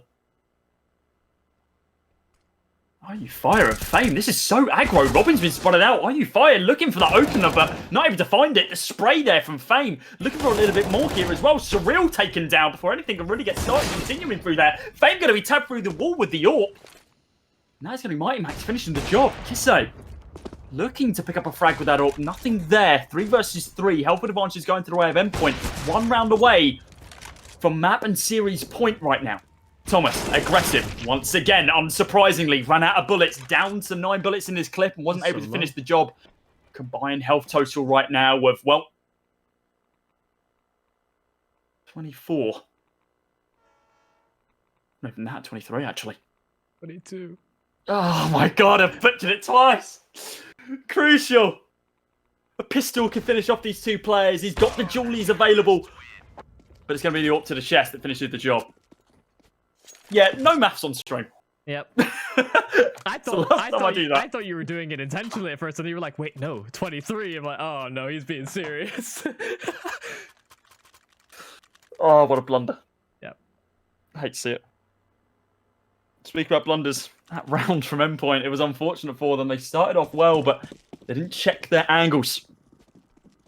RuFire and Fame. This is so aggro. Robin's been spotted out. RuFire looking for that opener, but not able to find it. The spray there from Fame. Looking for a little bit more here as well. Surreal taken down before anything can really get started. Continuing through there. Fame going to be tapped through the wall with the AWP. Now it's going to be MiGHTYMAX finishing the job. Kise looking to pick up a frag with that AWP. Nothing there. 3 versus 3. Health advantage going to the way of Endpoint. 1 round away from map and series point right now. Thomas, aggressive, once again, unsurprisingly, ran out of bullets, down to 9 bullets in his clip and wasn't able to finish the job. Combined health total right now of, well, 24. Not even that, 23 actually. 22. Oh my god, I've butchered it twice. Crucial. A pistol can finish off these 2 players. He's got the Julies available. But it's going to be the AWP to the chest that finishes the job. Yeah, no maths on stream. Yep. I thought you were doing it intentionally at first, and you were like, wait, no, 23. I'm like, oh no, he's being serious. Oh, what a blunder. Yep. I hate to see it. Speak about blunders. That round from Endpoint, it was unfortunate for them. They started off well, but they didn't check their angles.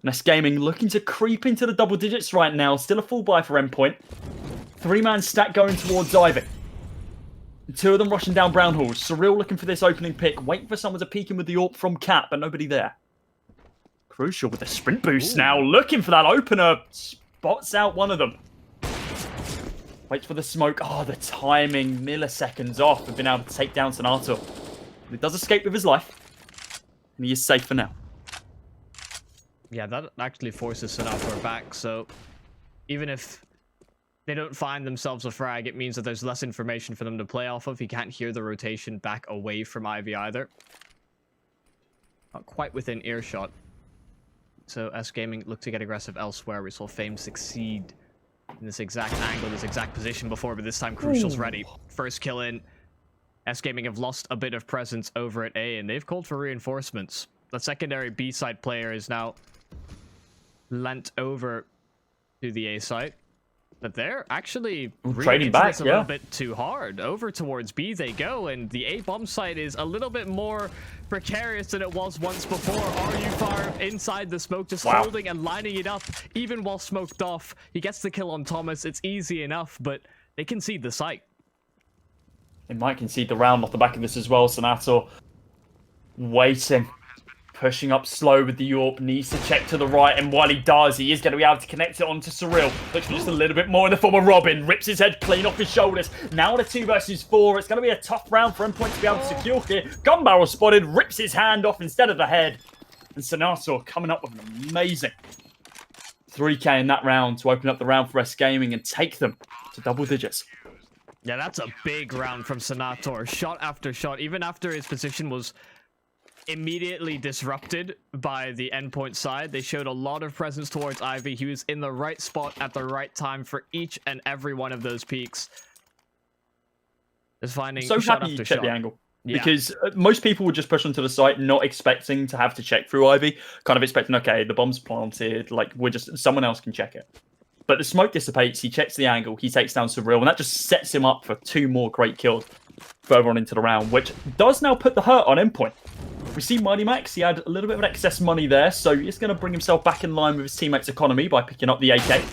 And S-Gaming looking to creep into the double digits right now. Still a full buy for Endpoint. 3-man stack going towards Ivy. 2 of them rushing down brown halls. Surreal looking for this opening pick. Waiting for someone to peek in with the AWP from Cap, but nobody there. Crucial with a sprint boost now. Looking for that opener. Spots out one of them. Waits for the smoke. Oh, the timing. Milliseconds off. We've been able to take down Sonato. He does escape with his life. And he is safe for now. Yeah, that actually forces Sonato back, so even if they don't find themselves a frag, it means that there's less information for them to play off of. He can't hear the rotation back away from Ivy either. Not quite within earshot. So S-Gaming look to get aggressive elsewhere. We saw Fame succeed in this exact angle, this exact position before, but this time Crucial's ready. First kill in. S-Gaming have lost a bit of presence over at A, and they've called for reinforcements. The secondary B-side player is now leant over to the A site. But they're actually trading back, a little bit too hard. Over towards B they go, and the A bomb site is a little bit more precarious than it was once before. RuFire inside the smoke, just holding and lining it up, even while smoked off. He gets the kill on Thomas. It's easy enough, but they concede the site. They might concede the round off the back of this as well. Sonato waiting. Pushing up slow with the AWP, needs to check to the right, and while he does, he is going to be able to connect it onto Surreal. Looks for just a little bit more in the form of Robin. Rips his head clean off his shoulders. Now in a 2 versus 4. It's going to be a tough round for Endpoint to be able to secure here. Gun barrel spotted, rips his hand off instead of the head. And Sonato coming up with an amazing 3k in that round to open up the round for S-Gaming and take them to double digits. Yeah, that's a big round from Senator. Shot after shot, even after his position was immediately disrupted by the Endpoint side. They showed a lot of presence towards Ivy. He was in the right spot at the right time for each and every one of those peaks. Just finding so shot happy after you check shot. the angle. Yeah. Because most people would just push onto the site, not expecting to have to check through Ivy. Kind of expecting, okay, the bomb's planted, like, someone else can check it. But the smoke dissipates, he checks the angle, he takes down Surreal, and that just sets him up for 2 more great kills further on into the round, which does now put the hurt on Endpoint. We see MiGHTYMAX, he had a little bit of excess money there, so he's going to bring himself back in line with his teammates' economy by picking up the AK.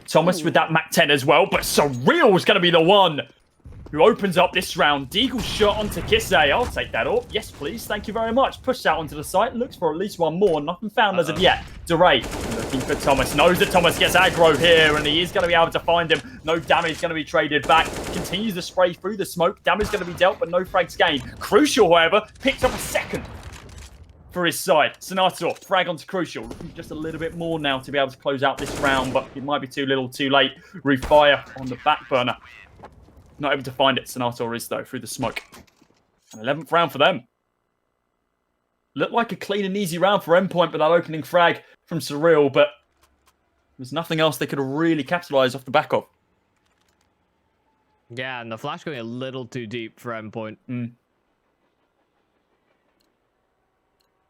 Thomas with that MAC-10 as well, but Surreal is going to be the one who opens up this round. Deagle shot onto Kise. I'll take that up. Yes, please. Thank you very much. Pushed out onto the site. Looks for at least one more. Nothing found as of yet. Diray looking for Thomas. Knows that Thomas gets aggro here, and he is going to be able to find him. No damage going to be traded back. Continues the spray through the smoke. Damage going to be dealt, but no frags gained. Crucial, however, picks up a second for his side. Senator, frag onto Crucial. Looking just a little bit more now to be able to close out this round, but it might be too little too late. RuFire on the back burner. Not able to find it. Senator is, though, through the smoke. An 11th round for them. Looked like a clean and easy round for Endpoint, but that opening frag from Surreal, but there's nothing else they could have really capitalized off the back of. Yeah, and the flash going a little too deep for Endpoint. They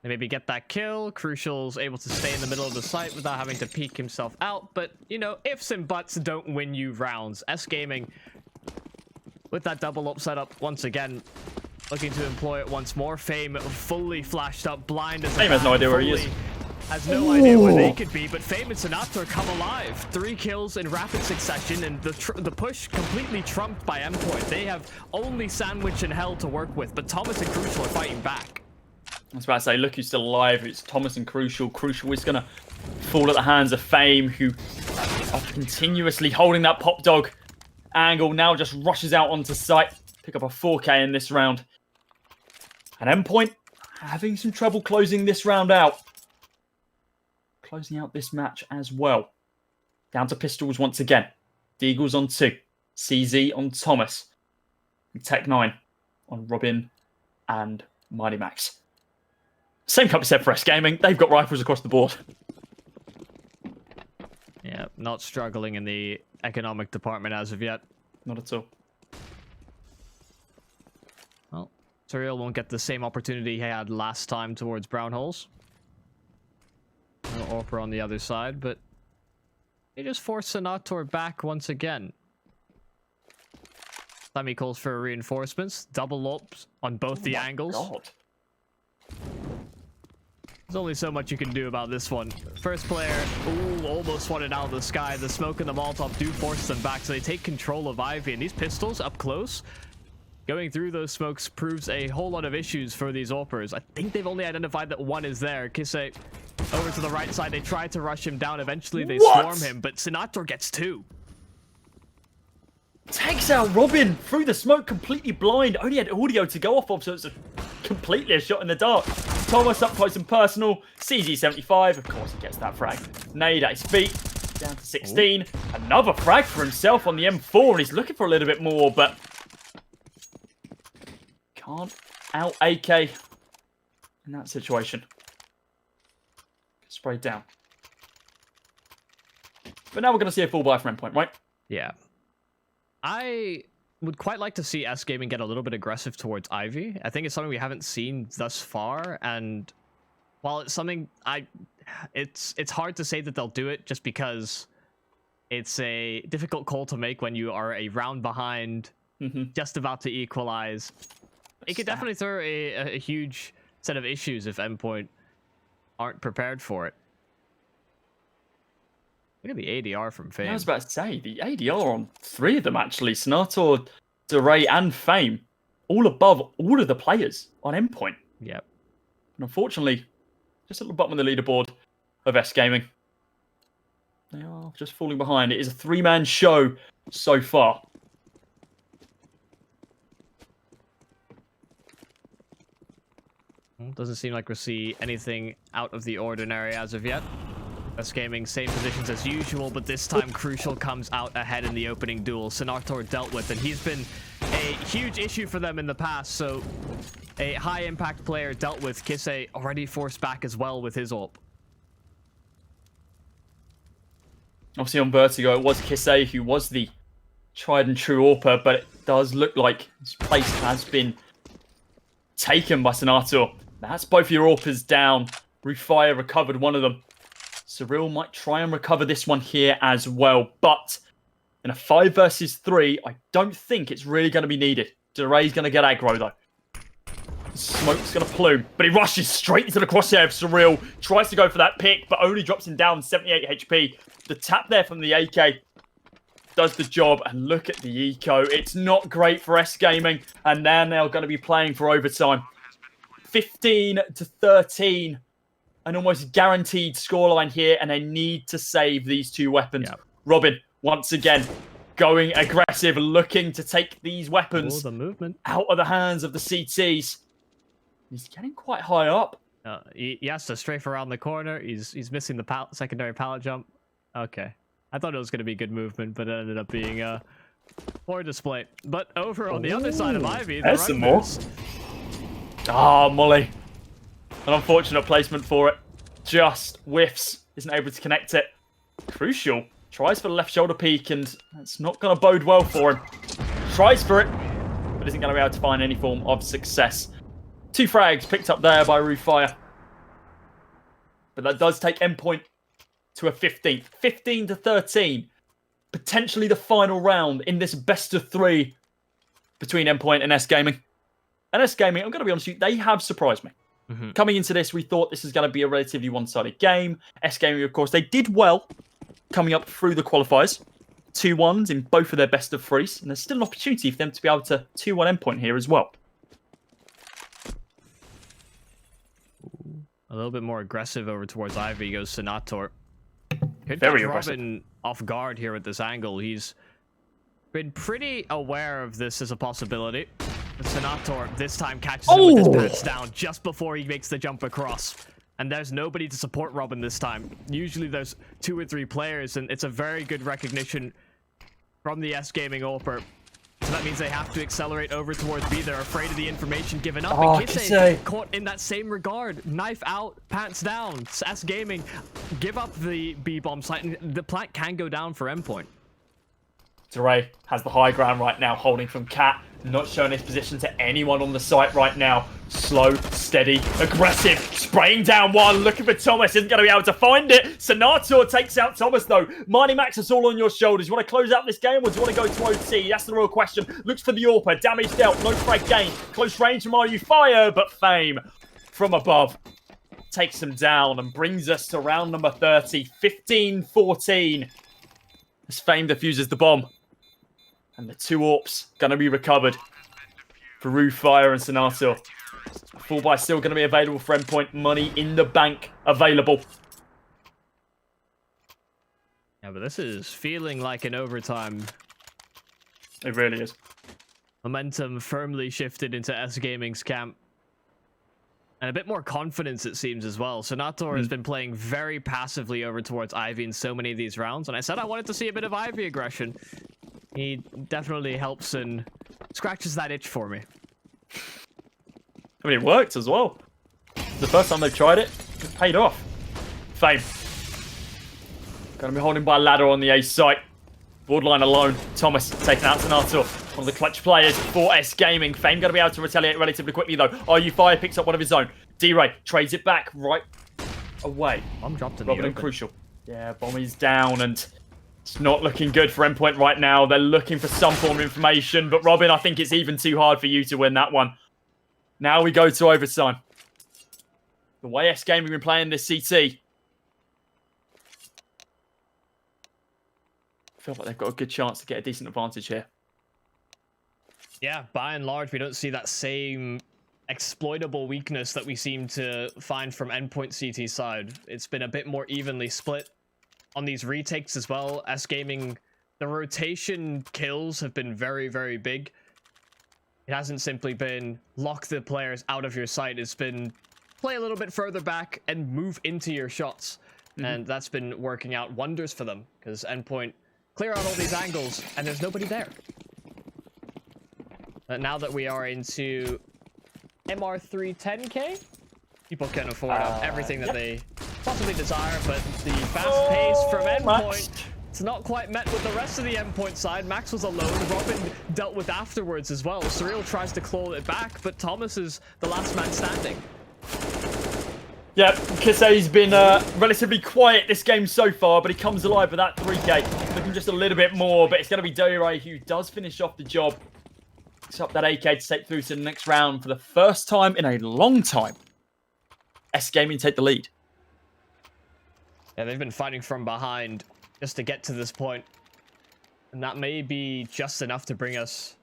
maybe get that kill. Crucial's able to stay in the middle of the site without having to peek himself out. But, you know, ifs and buts don't win you rounds. S-Gaming, with that double up setup, once again, looking to employ it once more. Fame fully flashed up, blind as Fame has no idea where he is. Has no idea where they could be, but Fame and Senator come alive. 3 kills in rapid succession, and the push completely trumped by Endpoint. They have only Sandwich and Hell to work with, but Thomas and Crucial are fighting back. I was about to say, look who's still alive. It's Thomas and Crucial. Crucial is going to fall at the hands of Fame, who are continuously holding that pop dog angle. Now just rushes out onto site. Pick up a 4K in this round. And Endpoint having some trouble closing this round out. Closing out this match as well. Down to pistols once again. Deagles on 2. CZ on Thomas. And Tech9 on Robin and MiGHTYMAX. Same cup set for S-Gaming. They've got rifles across the board. Yeah, not struggling in the economic department as of yet. Not at all. Well, Surreal won't get the same opportunity he had last time towards Brown Holes. No Orper on the other side, but he just forced Senator back once again. Time he calls for reinforcements. Double ups on both the angles. God. There's only so much you can do about this one. First player, ooh, almost wanted out of the sky. The smoke and the Molotov do force them back, so they take control of Ivy. And these pistols up close, going through those smokes proves a whole lot of issues for these Orpers. I think they've only identified that one is there. Kise over to the right side. They try to rush him down. Eventually, they swarm him, but Senator gets 2. Takes out Robin through the smoke, completely blind. Only had audio to go off of, so it's completely a shot in the dark. Thomas up close and personal. CZ75, of course he gets that frag. Nade at his feet. Down to 16. Ooh. Another frag for himself on the M4, and he's looking for a little bit more, but can't out AK in that situation. Sprayed down. But now we're going to see a full buy from Endpoint, right? Yeah. I would quite like to see S-Gaming get a little bit aggressive towards Ivy. I think it's something we haven't seen thus far, and while it's something it's hard to say that they'll do it just because it's a difficult call to make when you are a round behind, just about to equalize. It could definitely throw a huge set of issues if Endpoint aren't prepared for it. Look at the ADR from Fame. I was about to say, the ADR on 3 of them, actually. Senator, Diray, and Fame. All above all of the players on Endpoint. Yep. And unfortunately, just at the bottom of the leaderboard of S-Gaming. They are just falling behind. It is a 3-man show so far. Doesn't seem like we'll see anything out of the ordinary as of yet. S-Gaming, same positions as usual, but this time Crucial comes out ahead in the opening duel. Senator dealt with, and he's been a huge issue for them in the past, so a high-impact player dealt with. Kise already forced back as well with his ult. Obviously on Vertigo, it was Kise who was the tried and true AWPer, but it does look like his place has been taken by Senator. That's both your AWPers down. RuFire recovered one of them. Surreal might try and recover this one here as well, but in a 5 versus 3, I don't think it's really going to be needed. Diray's going to get aggro, though. Smoke's going to plume, but he rushes straight into the crosshair of Surreal. Tries to go for that pick, but only drops him down 78 HP. The tap there from the AK does the job, and look at the eco. It's not great for S-Gaming, and they're now going to be playing for overtime. 15 to 13 an almost guaranteed scoreline here, and they need to save these 2 weapons. Yep. robiin, once again, going aggressive, looking to take these weapons the movement out of the hands of the CTs. He's getting quite high up. He has to strafe around the corner. He's missing the secondary pallet jump. Okay. I thought it was going to be good movement, but it ended up being a poor display. But over on the other side of Ivy, there's some more. Ah, Molly. An unfortunate placement for it. Just whiffs. Isn't able to connect it. Crucial. Tries for the left shoulder peek, and it's not going to bode well for him. Tries for it, but isn't going to be able to find any form of success. 2 frags picked up there by RuFire. But that does take Endpoint to a 15th. 15-13. Potentially the final round in this best of 3 between Endpoint and S-Gaming. And S-Gaming, I'm going to be honest with you, they have surprised me. Coming into this, we thought this was going to be a relatively one-sided game. S-Gaming, of course, they did well coming up through the qualifiers. 2-1s in both of their best of 3s. And there's still an opportunity for them to be able to 2-1 Endpoint here as well. A little bit more aggressive over towards Ivy goes Senator. Could Very catch aggressive. robiin off guard here at this angle. He's been pretty aware of this as a possibility. But Senator this time catches him with his pants down just before he makes the jump across. And there's nobody to support robiin this time. Usually there's 2 or 3 players, and it's a very good recognition from the S-Gaming AWPer. So that means they have to accelerate over towards B. They're afraid of the information given up. And kise caught in that same regard. Knife out, pants down. S-Gaming give up the B bomb site, and the plant can go down for Endpoint. Diray has the high ground right now, holding from Cat. Not showing his position to anyone on the site right now. Slow, steady, aggressive. Spraying down one, looking for Thomas. Isn't going to be able to find it. Senator takes out Thomas, though. MiGHTYMAX is all on your shoulders. You want to close out this game, or do you want to go to OT? That's the real question. Looks for the AWPer. Damage dealt. No frag gain. Close range from RuFire, but Fame from above takes him down and brings us to round number 30. 15-14. As Fame defuses the bomb. And the 2 AWPs going to be recovered for RuFire and Senator. Full buy still going to be available for Endpoint. Money in the bank available. Yeah, but this is feeling like an overtime. It really is. Momentum firmly shifted into S-Gaming's camp. And a bit more confidence, it seems, as well. Senator has been playing very passively over towards Ivy in so many of these rounds. And I said I wanted to see a bit of Ivy aggression. He definitely helps and scratches that itch for me. I mean, it worked as well. The first time they've tried it, it paid off. Fame. Going to be holding by a ladder on the A site. Borderline alone. Thomas taking out Senator. One of the clutch players for S-Gaming. Fame going to be able to retaliate relatively quickly, though. RuFire picks up one of his own. Diray trades it back right away. Bomb dropped in the robiin open. Crucial. Yeah, bomb is down, and it's not looking good for Endpoint right now. They're looking for some form of information, but robiin, I think it's even too hard for you to win that one. Now we go to overtime. The way S-Gaming have been playing this CT, I feel like they've got a good chance to get a decent advantage here. Yeah, by and large, we don't see that same exploitable weakness that we seem to find from Endpoint CT side. It's been a bit more evenly split on these retakes as well. S-Gaming, the rotation kills have been very, very big. It hasn't simply been lock the players out of your sight. It's been play a little bit further back and move into your shots. And that's been working out wonders for them, because Endpoint clear out all these angles and there's nobody there. But now that we are into MR310K, people can afford everything that they possibly desire, but the fast pace from Endpoint, it's not quite met with the rest of the Endpoint side. Max was alone. robiin dealt with afterwards as well. Surreal tries to claw it back, but Thomas is the last man standing. Yeah, Kise's been relatively quiet this game so far, but he comes alive with that 3K. Looking just a little bit more, but it's going to be Diray who does finish off the job. Picks up that AK to take through to the next round for the first time in a long time. S-Gaming take the lead. Yeah, they've been fighting from behind just to get to this point. And that may be just enough to bring us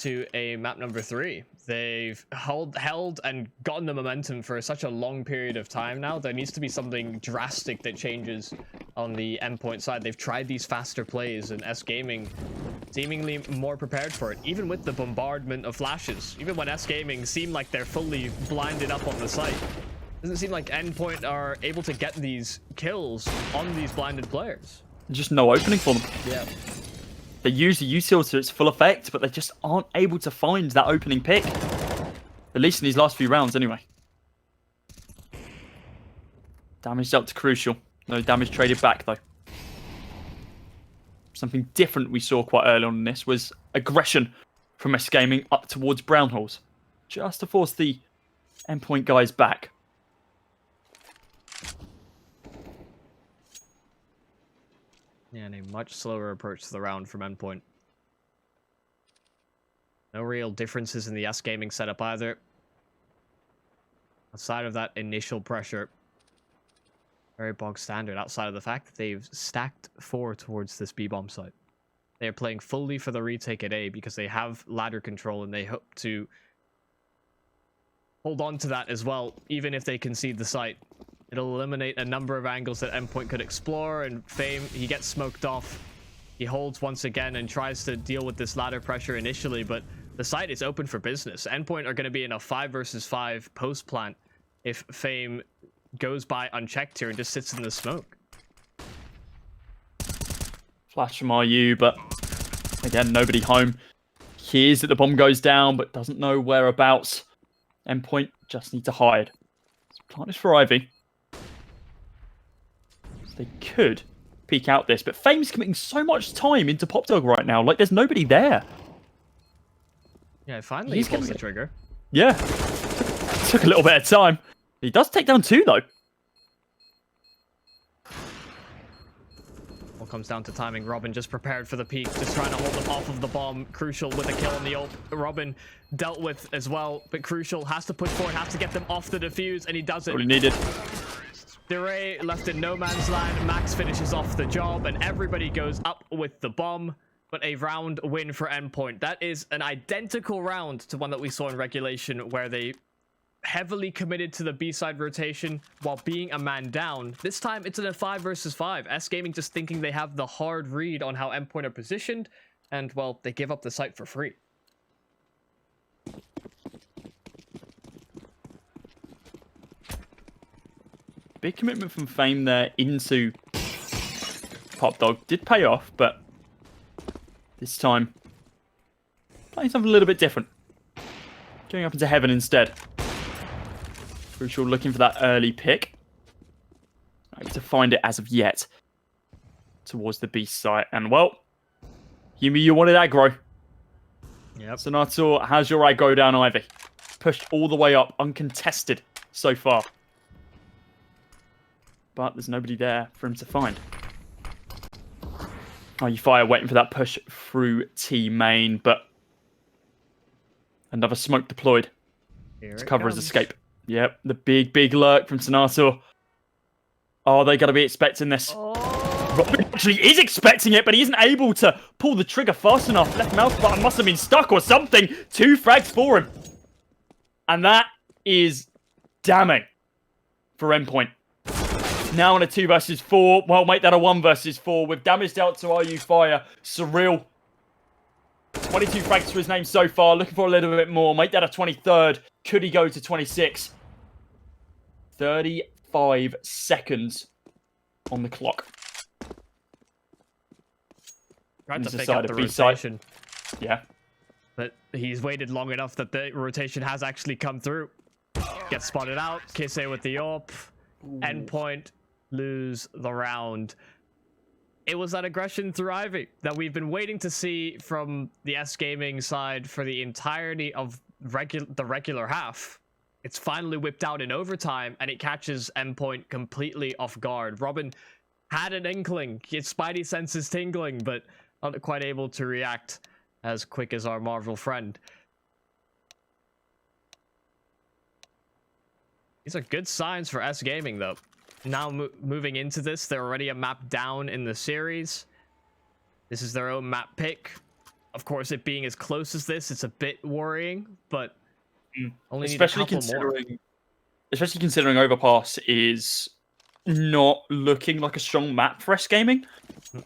to a map number 3. They've held and gotten the momentum for such a long period of time now. There needs to be something drastic that changes on the Endpoint side. They've tried these faster plays, and S-Gaming seemingly more prepared for it, even with the bombardment of flashes. Even when S-Gaming seem like they're fully blinded up on the site, doesn't seem like Endpoint are able to get these kills on these blinded players. Just no opening for them. Yeah. They use the util to its full effect, but they just aren't able to find that opening pick. At least in these last few rounds, anyway. Damage dealt to Crucial. No damage traded back, though. Something different we saw quite early on in this was aggression from S-Gaming up towards Brownhalls, just to force the Endpoint guys back. Yeah, and a much slower approach to the round from Endpoint. No real differences in the S-Gaming setup either. Aside of that initial pressure, very bog standard, outside of the fact that they've stacked 4 towards this B-bomb site. They're playing fully for the retake at A because they have ladder control, and they hope to hold on to that as well, even if they concede the site. It'll eliminate a number of angles that Endpoint could explore, and Fame, he gets smoked off. He holds once again and tries to deal with this ladder pressure initially, but the site is open for business. Endpoint are going to be in a 5 versus 5 post plant if Fame goes by unchecked here and just sits in the smoke. Flash from RU, but again, nobody home. Hears that the bomb goes down, but doesn't know whereabouts. Endpoint just need to hide. Plant is for Ivy. They could peek out this, but Fame's committing so much time into Pop Dog right now. Like, there's nobody there. Yeah, finally he pulls the trigger. Yeah. Took a little bit of time. He does take down 2, though. All comes down to timing. robiin just prepared for the peak, just trying to hold them off of the bomb. Crucial with a kill on the ult. robiin dealt with as well, but Crucial has to push forward, has to get them off the defuse, and he does it. What he needed. Diray left in no man's land. Max finishes off the job, and everybody goes up with the bomb. But a round win for Endpoint. That is an identical round to one that we saw in Regulation, where they heavily committed to the B-side rotation while being a man down. This time, it's in a 5 versus 5. S-Gaming just thinking they have the hard read on how Endpoint are positioned, and, well, they give up the site for free. Big commitment from Fame there into Pop Dog. Did pay off, but this time playing something a little bit different. Going up into Heaven instead. Crucial looking for that early pick. Not able to find it as of yet. Towards the B site. And, well, Yumi, you wanted aggro. Yep. Senator has your aggro down, Ivy. Pushed all the way up, uncontested so far. But there's nobody there for him to find. RuFire waiting for that push through T main, but another smoke deployed to cover his escape. Yep, the big lurk from Senator. Oh, they're going to be expecting this. Oh. robiin actually is expecting it, but he isn't able to pull the trigger fast enough. Left mouse button must have been stuck or something. 2 frags for him. And that is damning for Endpoint. Now on a 2 versus 4. Well, make that a 1 versus 4 with damage dealt to RuFire. Surreal. 22 frags to his name so far. Looking for a little bit more. Make that a 23rd. Could he go to 26? 35 seconds on the clock. Tried to pick up the rotation. Yeah. But he's waited long enough that the rotation has actually come through. Gets spotted out. Kise with the AWP. Endpoint lose the round. It was that aggression through Ivy that we've been waiting to see from the S-Gaming side for the entirety of the regular half. It's finally whipped out in overtime, and it catches Endpoint completely off guard. robiin had an inkling. His spidey senses tingling, but not quite able to react as quick as our Marvel friend. These are good signs for S-Gaming, though. Now moving into this, they're already a map down in the series. This is their own map pick. Of course, it being as close as this, it's a bit worrying, but only especially need a couple more. Especially considering Overpass is not looking like a strong map for S-Gaming.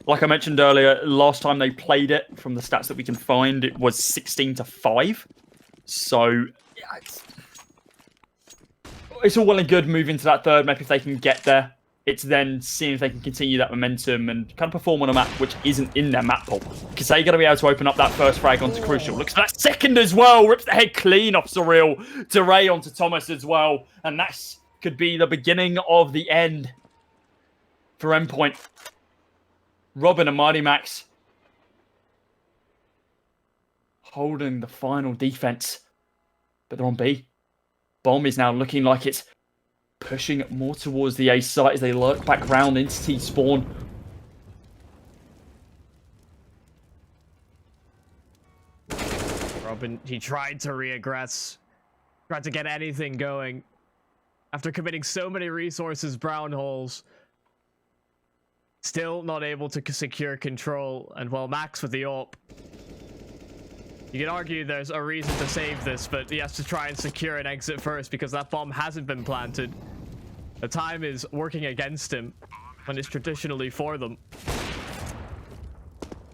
Like I mentioned earlier, last time they played it, from the stats that we can find, it was 16-5. So yeah, it's all well and good moving to that third map if they can get there. It's then seeing if they can continue that momentum and kind of perform on a map which isn't in their map pool. Because they're going to be able to open up that first frag onto Crucial. Looks for that second as well. Rips the head clean off Surreal. Diray onto Thomas as well. And that could be the beginning of the end for Endpoint. robiin and MiGHTYMAX holding the final defense. But they're on B. Bomb is now looking like it's pushing more towards the A site as they lurk back round into T spawn. robiin, he tried to reaggress, tried to get anything going. After committing so many resources, brown holes, still not able to secure control. And well, Max with the AWP. You can argue there's a reason to save this, but he has to try and secure an exit first because that bomb hasn't been planted. The time is working against him when it's traditionally for them.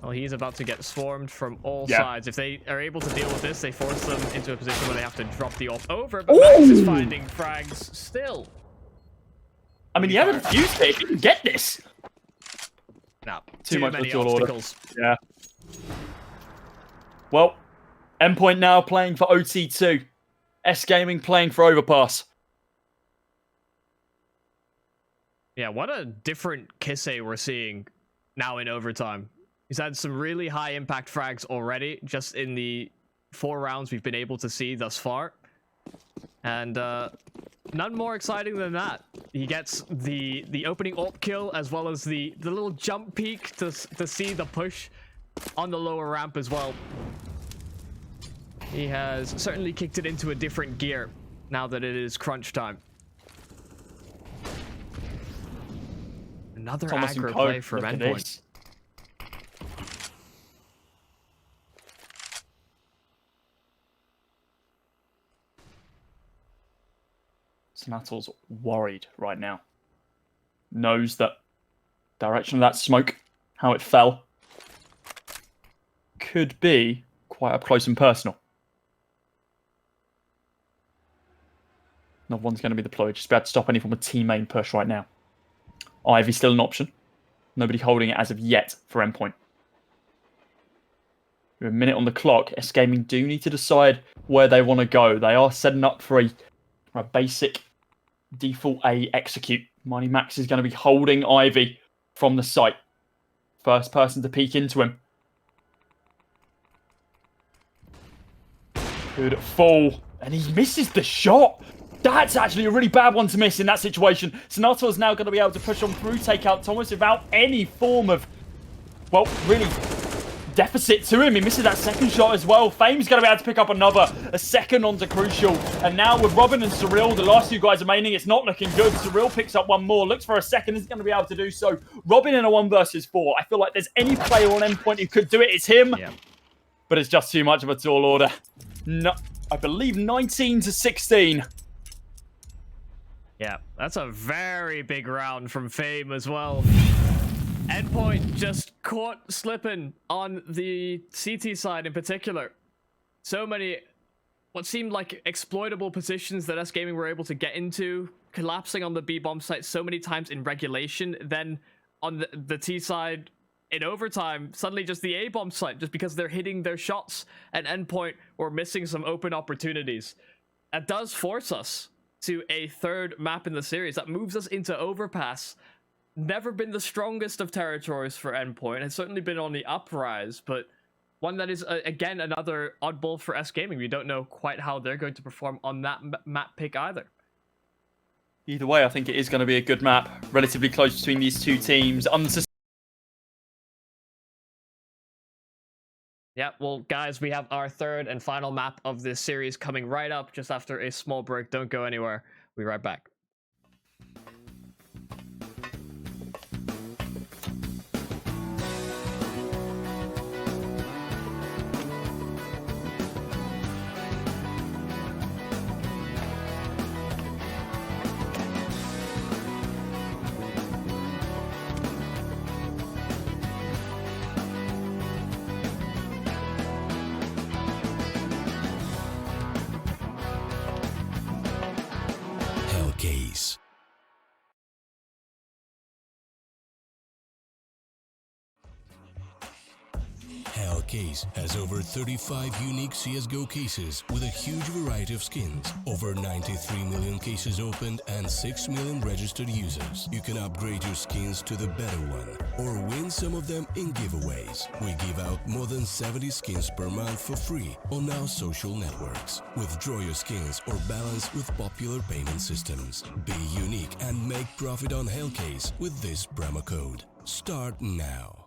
Well, he's about to get swarmed from all sides. If they are able to deal with this, they force them into a position where they have to drop the AWP over, but Max is finding frags still. I mean, he had a defuse kit. He can get this. No, Too much many for obstacles. Yeah. Well, Endpoint now playing for OT2. S-Gaming playing for Overpass. Yeah, what a different kise we're seeing now in overtime. He's had some really high impact frags already, just in the 4 rounds we've been able to see thus far. And none more exciting than that. He gets the opening AWP kill, as well as the little jump peek to see the push on the lower ramp as well. He has certainly kicked it into a different gear now that it is crunch time. Another aggro play from Endpoint. Snattel's worried right now. Knows that direction of that smoke, how it fell, could be quite up close and personal. No one's going to be deployed. Just about to stop any form of team main push right now. Ivy's still an option. Nobody holding it as of yet for Endpoint. With a minute on the clock, S-Gaming do need to decide where they want to go. They are setting up for a basic default A execute. MiGHTYMAX is going to be holding Ivy from the site. First person to peek into him. Good fall. And he misses the shot. That's actually a really bad one to miss in that situation. Sonato is now going to be able to push on through, take out Thomas without any form of, well, really deficit to him. He misses that second shot as well. Fame's going to be able to pick up a second onto Crucial. And now with robiin and Surreal, the last 2 guys remaining, it's not looking good. Surreal picks up one more, looks for a second, isn't going to be able to do so. robiin in a 1 versus 4. I feel like there's any player on Endpoint who could do it, it's him. Yeah. But it's just too much of a tall order. No, I believe 19-16. Yeah, that's a very big round from Fame as well. Endpoint just caught slipping on the CT side in particular. So many what seemed like exploitable positions that S-Gaming were able to get into, collapsing on the B-bomb site so many times in regulation, then on the T side in overtime, suddenly just the A-bomb site, just because they're hitting their shots at Endpoint or missing some open opportunities. That does force us to a 3rd map in the series. That moves us into Overpass. Never been the strongest of territories for Endpoint. It's certainly been on the uprise, but one that is, again, another oddball for S-Gaming. We don't know quite how they're going to perform on that map pick either. Either way, I think it is going to be a good map. Relatively close between these 2 teams. Yeah, well, guys, we have our 3rd and final map of this series coming right up just after a small break. Don't go anywhere. We'll be right back. Hellcase has over 35 unique CSGO cases with a huge variety of skins, over 93 million cases opened and 6 million registered users. You can upgrade your skins to the better one or win some of them in giveaways. We give out more than 70 skins per month for free on our social networks. Withdraw your skins or balance with popular payment systems. Be unique and make profit on Hellcase with this promo code. Start now.